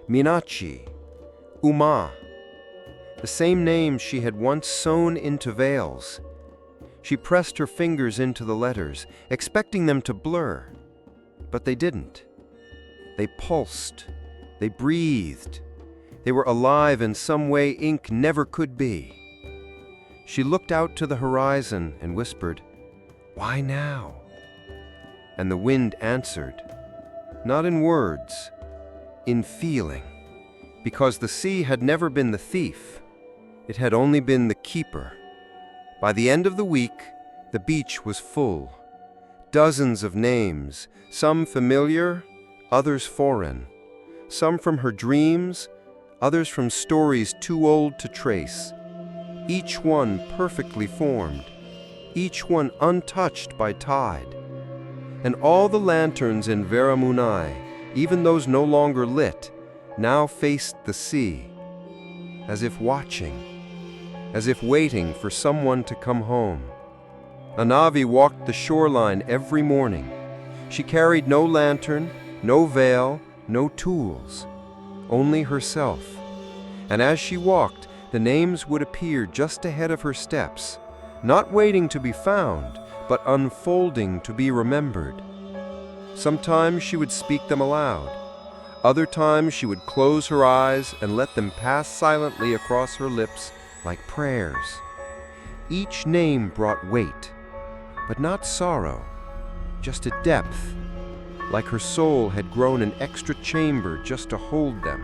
Minachi, Uma, the same names she had once sewn into veils. She pressed her fingers into the letters, expecting them to blur, but they didn't. They pulsed, they breathed, they were alive in some way ink never could be. She looked out to the horizon and whispered, "Why now?" And the wind answered, not in words, in feeling, because the sea had never been the thief. It had only been the keeper. By the end of the week, the beach was full. Dozens of names, some familiar, others foreign. Some from her dreams, others from stories too old to trace. Each one perfectly formed, each one untouched by tide. And all the lanterns in Veramunai, even those no longer lit, now faced the sea, as if watching, as if waiting for someone to come home. Anavi walked the shoreline every morning. She carried no lantern, no veil, no tools, only herself. And as she walked, the names would appear just ahead of her steps, not waiting to be found, but unfolding to be remembered. Sometimes she would speak them aloud. Other times she would close her eyes and let them pass silently across her lips like prayers. Each name brought weight, but not sorrow, just a depth, like her soul had grown an extra chamber just to hold them.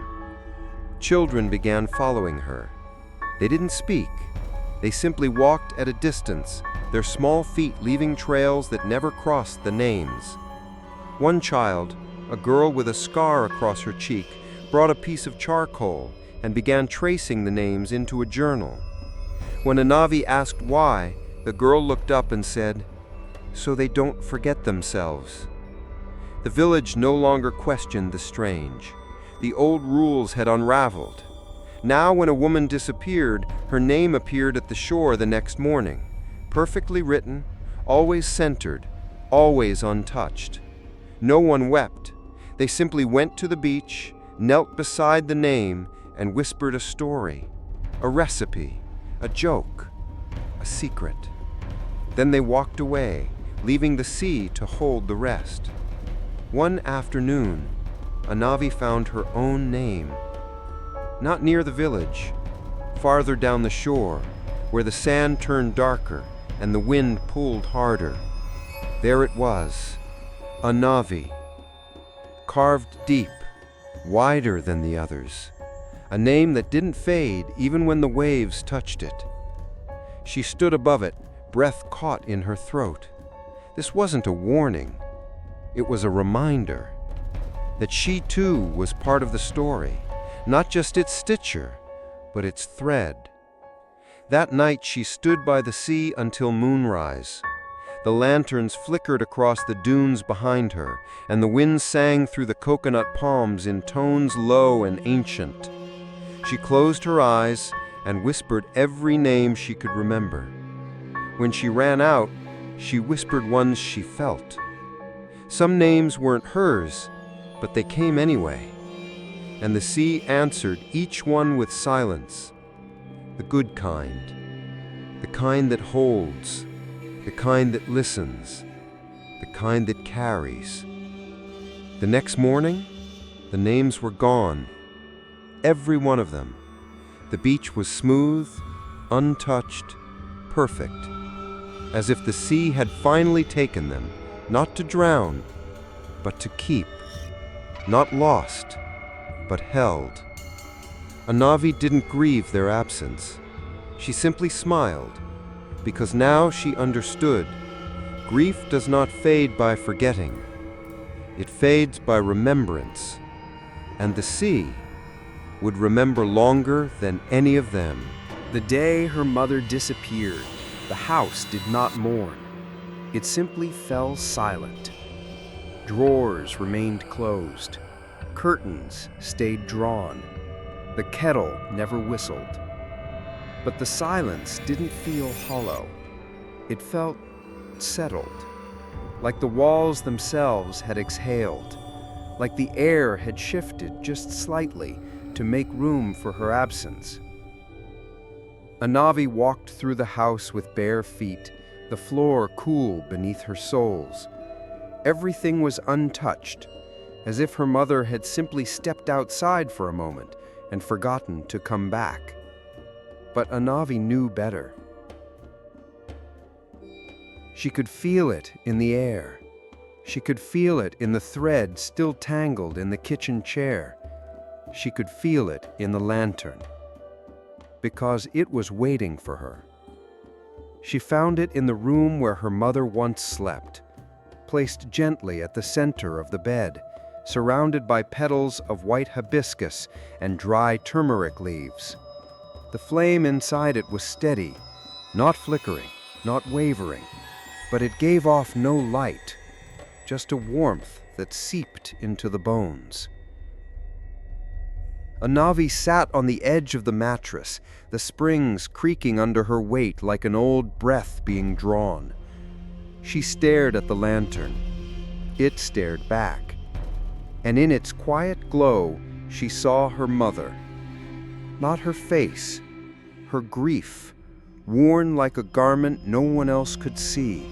Children began following her. They didn't speak. They simply walked at a distance, their small feet leaving trails that never crossed the names. One child, a girl with a scar across her cheek, brought a piece of charcoal and began tracing the names into a journal. When Anavi asked why, the girl looked up and said, "So they don't forget themselves." The village no longer questioned the strange. The old rules had unraveled. Now when a woman disappeared, her name appeared at the shore the next morning, perfectly written, always centered, always untouched. No one wept. They simply went to the beach, knelt beside the name, and whispered a story, a recipe, a joke, a secret. Then they walked away, leaving the sea to hold the rest. One afternoon, Anavi found her own name. Not near the village, farther down the shore, where the sand turned darker and the wind pulled harder. There it was, Anavi, carved deep, wider than the others, a name that didn't fade even when the waves touched it. She stood above it, breath caught in her throat. This wasn't a warning. It was a reminder that she too was part of the story, not just its stitcher, but its thread. That night she stood by the sea until moonrise. The lanterns flickered across the dunes behind her, and the wind sang through the coconut palms in tones low and ancient. She closed her eyes and whispered every name she could remember. When she ran out, she whispered ones she felt. Some names weren't hers, but they came anyway. And the sea answered each one with silence. The good kind, the kind that holds, the kind that listens, the kind that carries. The next morning, the names were gone, every one of them. The beach was smooth, untouched, perfect, as if the sea had finally taken them, not to drown, but to keep, not lost, but held. Anavi didn't grieve their absence. She simply smiled, because now she understood. Grief does not fade by forgetting. It fades by remembrance, and the sea would remember longer than any of them. The day her mother disappeared, the house did not mourn. It simply fell silent. Drawers remained closed. Curtains stayed drawn. The kettle never whistled. But the silence didn't feel hollow. It felt settled, like the walls themselves had exhaled, like the air had shifted just slightly to make room for her absence. Anavi walked through the house with bare feet, the floor cool beneath her soles. Everything was untouched, as if her mother had simply stepped outside for a moment and forgotten to come back. But Anavi knew better. She could feel it in the air. She could feel it in the thread still tangled in the kitchen chair. She could feel it in the lantern, because it was waiting for her. She found it in the room where her mother once slept, placed gently at the center of the bed, surrounded by petals of white hibiscus and dry turmeric leaves. The flame inside it was steady, not flickering, not wavering, but it gave off no light, just a warmth that seeped into the bones. Anavi sat on the edge of the mattress, the springs creaking under her weight like an old breath being drawn. She stared at the lantern. It stared back, and in its quiet glow, she saw her mother. Not her face, her grief, worn like a garment no one else could see,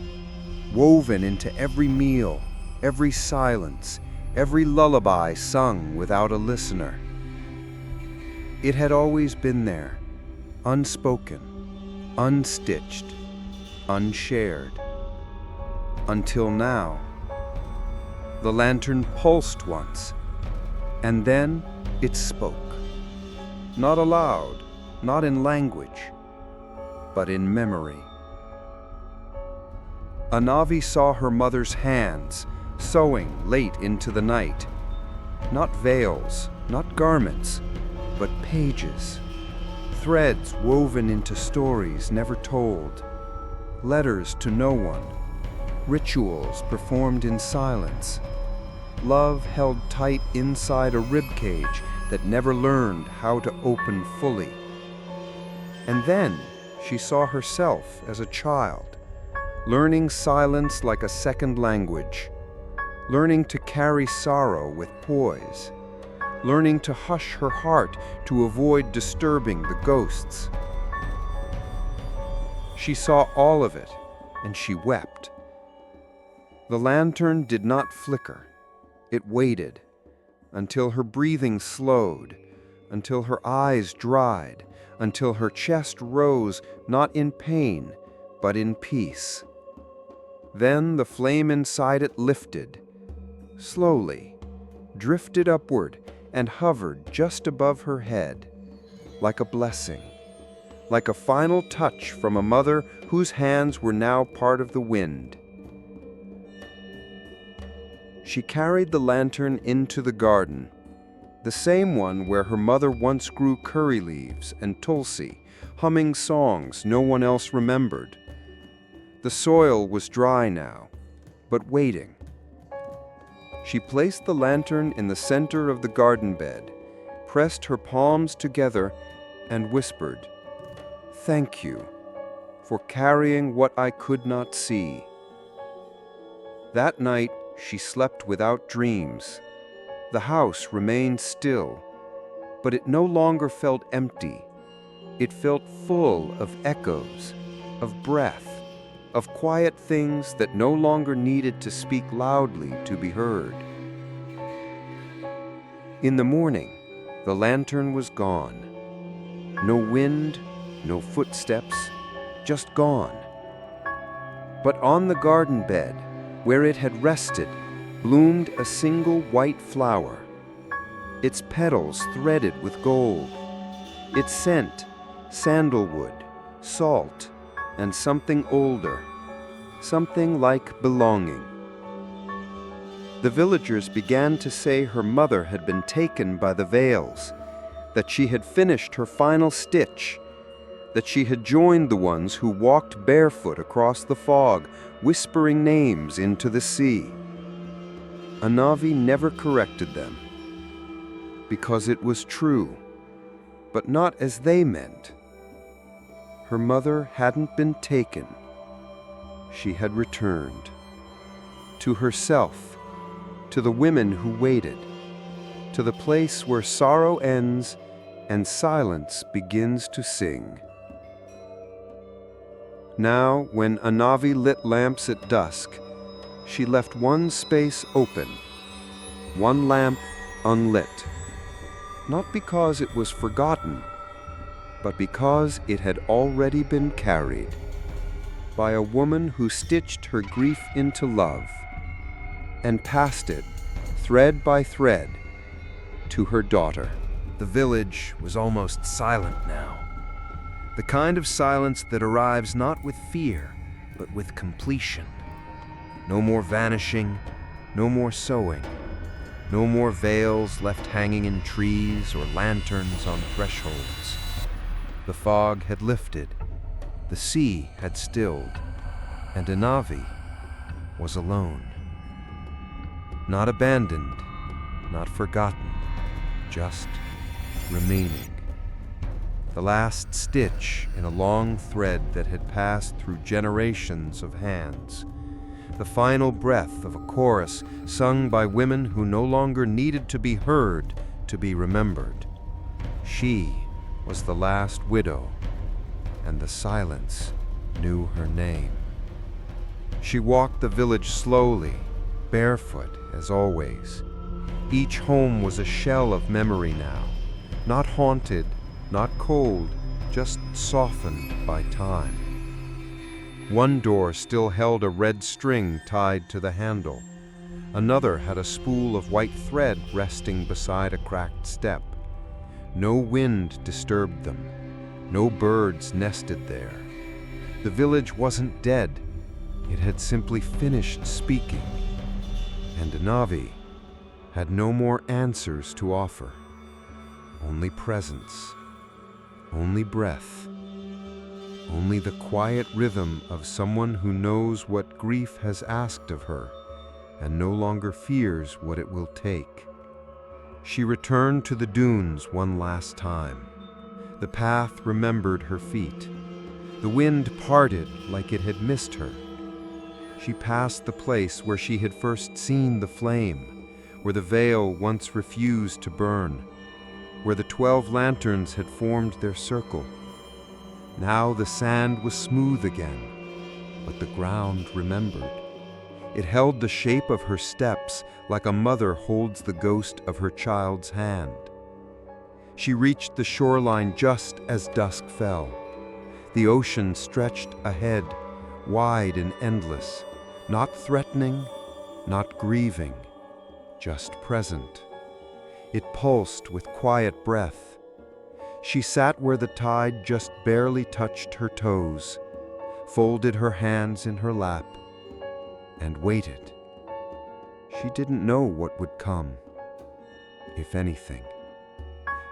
woven into every meal, every silence, every lullaby sung without a listener. It had always been there, unspoken, unstitched, unshared. Until now. The lantern pulsed once, and then it spoke. Not aloud, not in language, but in memory. Anavi saw her mother's hands, sewing late into the night. Not veils, not garments, but pages. Threads woven into stories never told. Letters to no one. Rituals performed in silence. Love held tight inside a ribcage that never learned how to open fully. And then she saw herself as a child, learning silence like a second language, learning to carry sorrow with poise, learning to hush her heart to avoid disturbing the ghosts. She saw all of it, and she wept. The lantern did not flicker. It waited until her breathing slowed, until her eyes dried, until her chest rose not in pain, but in peace. Then the flame inside it lifted, slowly, drifted upward, and hovered just above her head, like a blessing, like a final touch from a mother whose hands were now part of the wind. She carried the lantern into the garden, the same one where her mother once grew curry leaves and tulsi, humming songs no one else remembered. The soil was dry now, but waiting. She placed the lantern in the center of the garden bed, pressed her palms together, and whispered, "Thank you for carrying what I could not see." That night, she slept without dreams. The house remained still, but it no longer felt empty. It felt full of echoes, of breath, of quiet things that no longer needed to speak loudly to be heard. In the morning, the lantern was gone. No wind, no footsteps, just gone. But on the garden bed, where it had rested, bloomed a single white flower, its petals threaded with gold, its scent sandalwood, salt, and something older, something like belonging. The villagers began to say her mother had been taken by the veils, that she had finished her final stitch, that she had joined the ones who walked barefoot across the fog, whispering names into the sea. Anavi never corrected them, because it was true, but not as they meant. Her mother hadn't been taken. She had returned. To herself, to the women who waited, to the place where sorrow ends and silence begins to sing. Now, when Anavi lit lamps at dusk, she left one space open, one lamp unlit, not because it was forgotten, but because it had already been carried by a woman who stitched her grief into love and passed it, thread by thread, to her daughter. The village was almost silent now. The kind of silence that arrives not with fear, but with completion. No more vanishing, no more sewing, no more veils left hanging in trees or lanterns on thresholds. The fog had lifted, the sea had stilled, and Anavi was alone. Not abandoned, not forgotten, just remaining. The last stitch in a long thread that had passed through generations of hands. The final breath of a chorus sung by women who no longer needed to be heard to be remembered. She was the last widow, and the silence knew her name. She walked the village slowly, barefoot as always. Each home was a shell of memory now, not haunted, not cold, just softened by time. One door still held a red string tied to the handle. Another had a spool of white thread resting beside a cracked step. No wind disturbed them. No birds nested there. The village wasn't dead. It had simply finished speaking. And Anavi had no more answers to offer. Only presence. Only breath. Only the quiet rhythm of someone who knows what grief has asked of her and no longer fears what it will take. She returned to the dunes one last time. The path remembered her feet. The wind parted like it had missed her. She passed the place where she had first seen the flame, where the veil once refused to burn, where the 12 lanterns had formed their circle. Now the sand was smooth again, but the ground remembered. It held the shape of her steps like a mother holds the ghost of her child's hand. She reached the shoreline just as dusk fell. The ocean stretched ahead, wide and endless, not threatening, not grieving, just present. It pulsed with quiet breath. She sat where the tide just barely touched her toes, folded her hands in her lap, and waited. She didn't know what would come, if anything.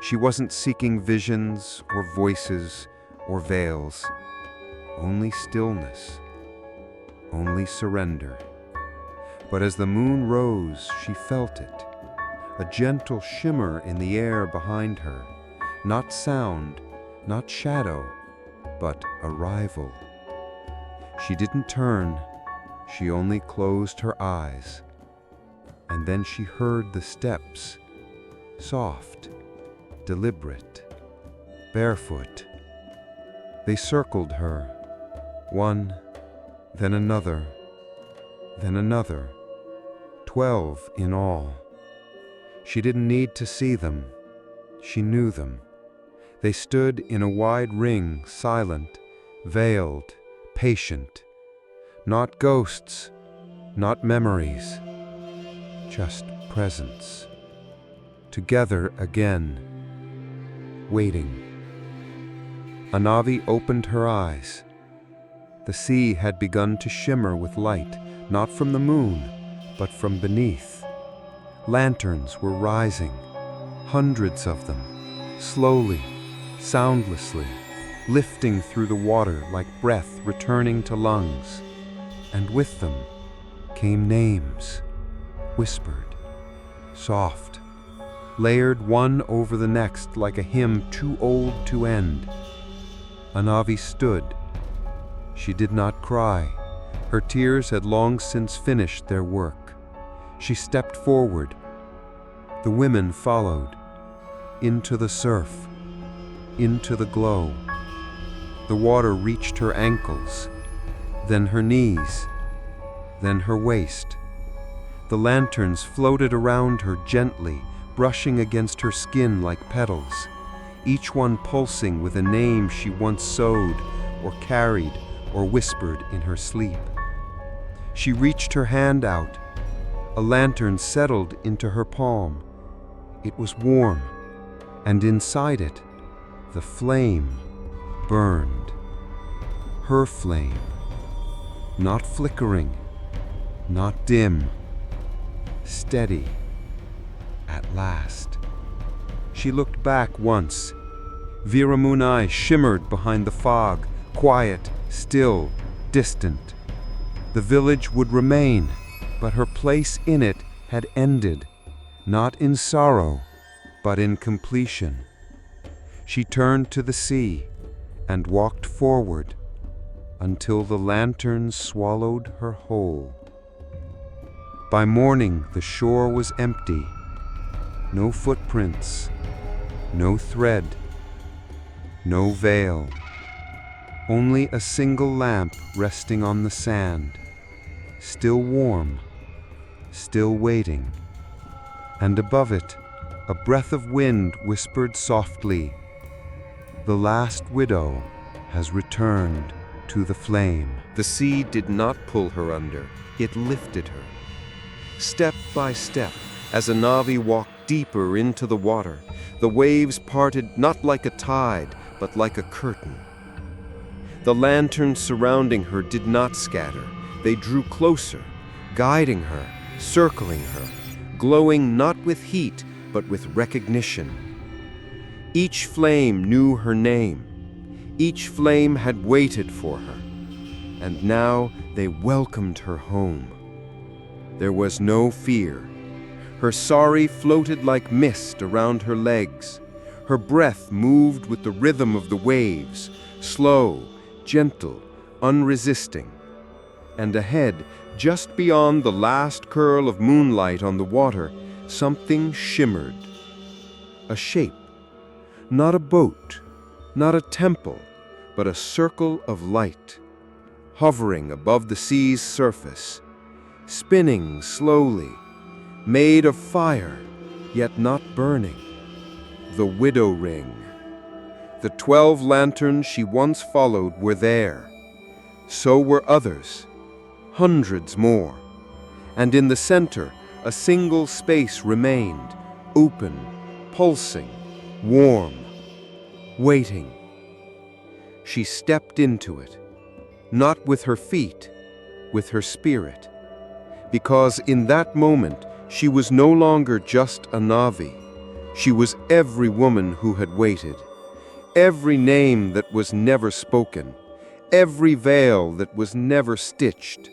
She wasn't seeking visions or voices or veils, only stillness, only surrender. But as the moon rose, she felt it, a gentle shimmer in the air behind her. Not sound, not shadow, but arrival. She didn't turn, she only closed her eyes. And then she heard the steps, soft, deliberate, barefoot. They circled her, one, then another, then another, 12 in all. She didn't need to see them, she knew them. They stood in a wide ring, silent, veiled, patient. Not ghosts, not memories, just presence. Together again, waiting. Anavi opened her eyes. The sea had begun to shimmer with light, not from the moon, but from beneath. Lanterns were rising, hundreds of them, slowly, soundlessly, lifting through the water like breath returning to lungs. And with them came names, whispered, soft, layered one over the next like a hymn too old to end. Anavi stood. She did not cry. Her tears had long since finished their work. She stepped forward. The women followed, into the surf, into the glow. The water reached her ankles, then her knees, then her waist. The lanterns floated around her gently, brushing against her skin like petals, each one pulsing with a name she once sewed or carried or whispered in her sleep. She reached her hand out. A lantern settled into her palm. It was warm, and inside it, the flame burned. Her flame, not flickering, not dim, steady. At last. She looked back once. Viramunai shimmered behind the fog, quiet, still, distant. The village would remain, but her place in it had ended, not in sorrow, but in completion. She turned to the sea and walked forward until the lanterns swallowed her whole. By morning, the shore was empty. No footprints, no thread, no veil. Only a single lamp resting on the sand, still warm, still waiting. And above it, a breath of wind whispered softly, "The last widow has returned to the flame." The sea did not pull her under, it lifted her. Step by step, as Anavi walked deeper into the water, the waves parted not like a tide, but like a curtain. The lanterns surrounding her did not scatter. They drew closer, guiding her, circling her, glowing not with heat, but with recognition. Each flame knew her name. Each flame had waited for her. And now they welcomed her home. There was no fear. Her sari floated like mist around her legs. Her breath moved with the rhythm of the waves, slow, gentle, unresisting. And ahead, just beyond the last curl of moonlight on the water, something shimmered. A shape. Not a boat, not a temple, but a circle of light, hovering above the sea's surface, spinning slowly, made of fire, yet not burning. The widow ring. The 12 lanterns she once followed were there. So were others, hundreds more. And in the center, a single space remained, open, pulsing, warm, waiting. She stepped into it, not with her feet, with her spirit. Because in that moment, she was no longer just Anavi. She was every woman who had waited, every name that was never spoken, every veil that was never stitched,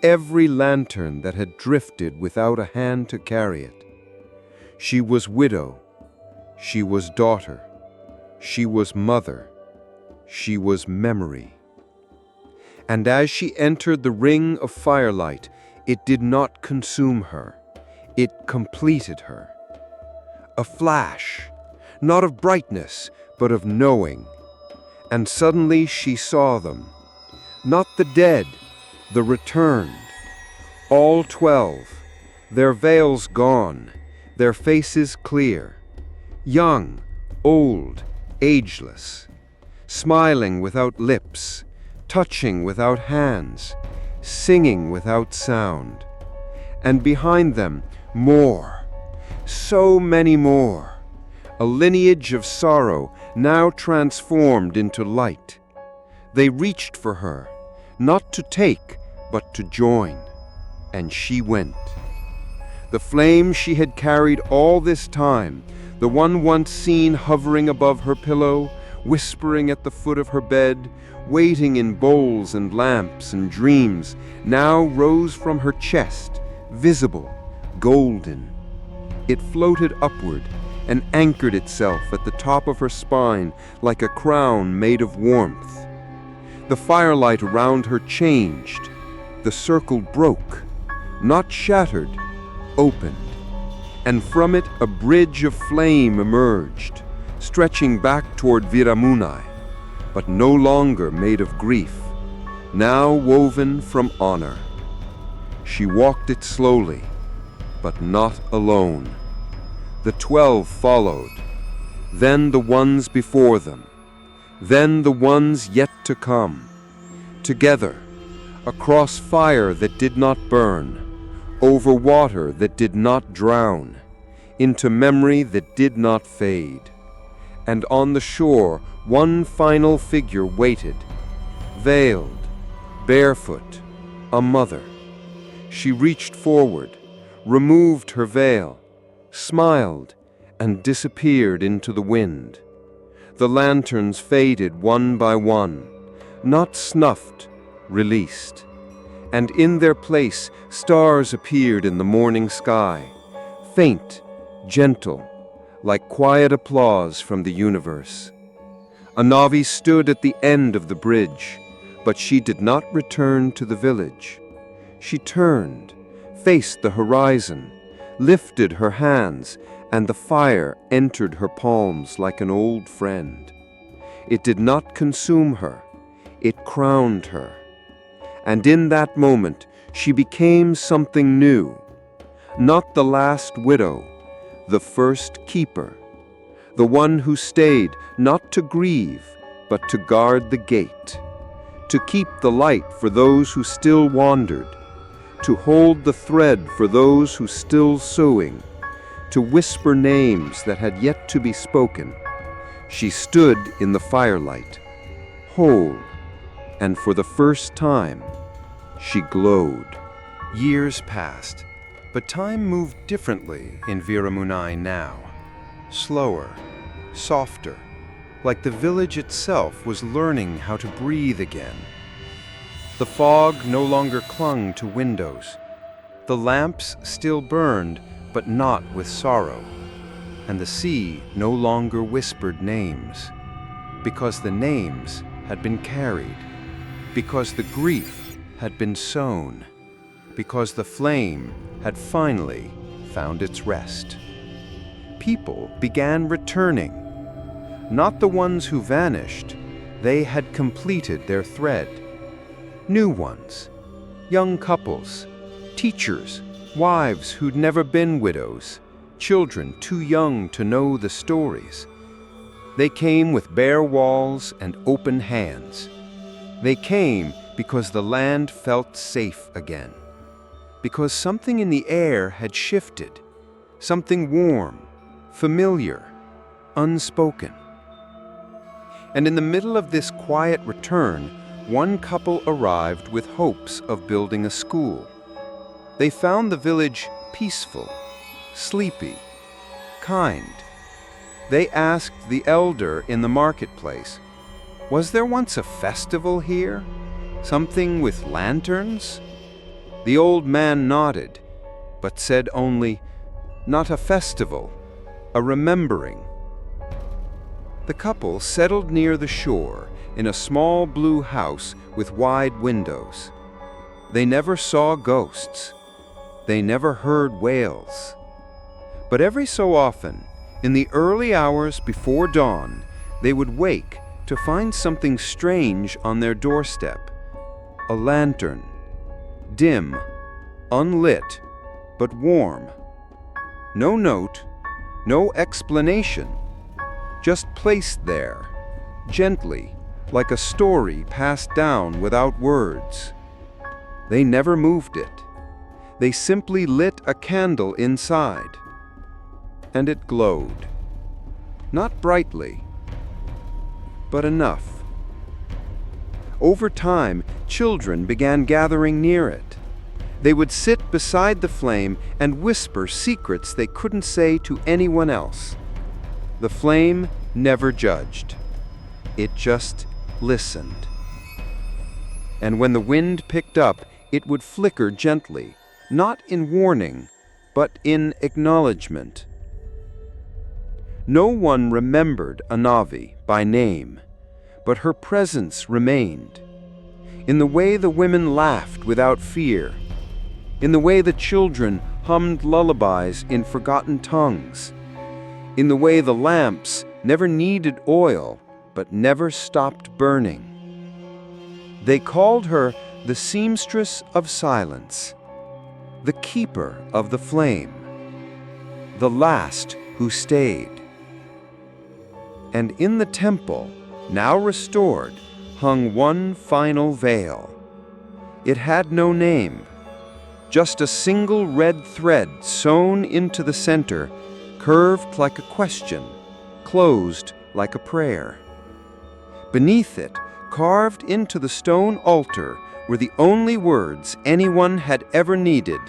every lantern that had drifted without a hand to carry it. She was widow, she was daughter, she was mother, she was memory. And as she entered the ring of firelight, it did not consume her. It completed her. A flash, not of brightness, but of knowing. And suddenly she saw them. Not the dead, the returned. All 12, their veils gone, their faces clear. Young, old, ageless. Smiling without lips, touching without hands, singing without sound. And behind them, more, so many more, a lineage of sorrow now transformed into light. They reached for her, not to take, but to join, and she went. the flame she had carried all this time, the one once seen hovering above her pillow, whispering at the foot of her bed, waiting in bowls and lamps and dreams, now rose from her chest, visible, golden. It floated upward and anchored itself at the top of her spine like a crown made of warmth. The firelight around her changed. The circle broke, not shattered, opened, and from it a bridge of flame emerged, stretching back toward Viramunai, but no longer made of grief, now woven from honor. She walked it slowly, but not alone. The 12 followed, then the ones before them, then the ones yet to come. Together, across fire that did not burn, over water that did not drown, into memory that did not fade. And on the shore, one final figure waited, veiled, barefoot, a mother. She reached forward, removed her veil, smiled, and disappeared into the wind. The lanterns faded one by one, not snuffed, released. And in their place, stars appeared in the morning sky, faint, gentle, like quiet applause from the universe. A Navi stood at the end of the bridge, but she did not return to the village. She turned, faced the horizon, lifted her hands, and the fire entered her palms like an old friend. It did not consume her, it crowned her. And in that moment, she became something new. Not the last widow, the first keeper. The one who stayed not to grieve, but to guard the gate. To keep the light for those who still wandered. To hold the thread for those who still sewing. To whisper names that had yet to be spoken. She stood in the firelight, whole, and for the first time, she glowed. Years passed, but time moved differently in Viramunai now. Slower, softer, like the village itself was learning how to breathe again. The fog no longer clung to windows. The lamps still burned, but not with sorrow. And the sea no longer whispered names, because the names had been carried, because the grief had been sown, because the flame had finally found its rest. People began returning, not the ones who vanished, they had completed their thread. New ones, young couples, teachers, wives who'd never been widows, children too young to know the stories. They came with bare walls and open hands. They came because the land felt safe again, because something in the air had shifted, something warm, familiar, unspoken. And in the middle of this quiet return, one couple arrived with hopes of building a school. They found the village peaceful, sleepy, kind. They asked the elder in the marketplace, "Was there once a festival here? Something with lanterns?" The old man nodded, but said only, "Not a festival, a remembering." The couple settled near the shore in a small blue house with wide windows. They never saw ghosts. They never heard wails. But every so often, in the early hours before dawn, they would wake to find something strange on their doorstep. A lantern, dim, unlit, but warm. No note, no explanation, just placed there, gently, like a story passed down without words. They never moved it. They simply lit a candle inside, and it glowed. Not brightly, but enough. Over time, children began gathering near it. They would sit beside the flame and whisper secrets they couldn't say to anyone else. The flame never judged. It just listened. And when the wind picked up, it would flicker gently, not in warning, but in acknowledgement. No one remembered Anavi by name, but her presence remained. In the way the women laughed without fear, in the way the children hummed lullabies in forgotten tongues, in the way the lamps never needed oil but never stopped burning. They called her the seamstress of silence, the keeper of the flame, the last who stayed. And in the temple, now restored, hung one final veil. It had no name, just a single red thread sewn into the center, curved like a question, closed like a prayer. Beneath it, carved into the stone altar, were the only words anyone had ever needed.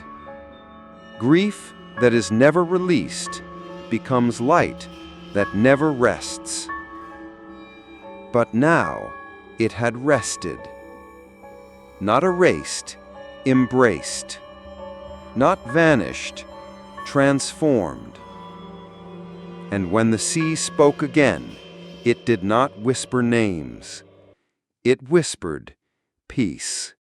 Grief that is never released becomes light that never rests. But now it had rested. Not erased, embraced. Not vanished, transformed. And when the sea spoke again, it did not whisper names. It whispered peace.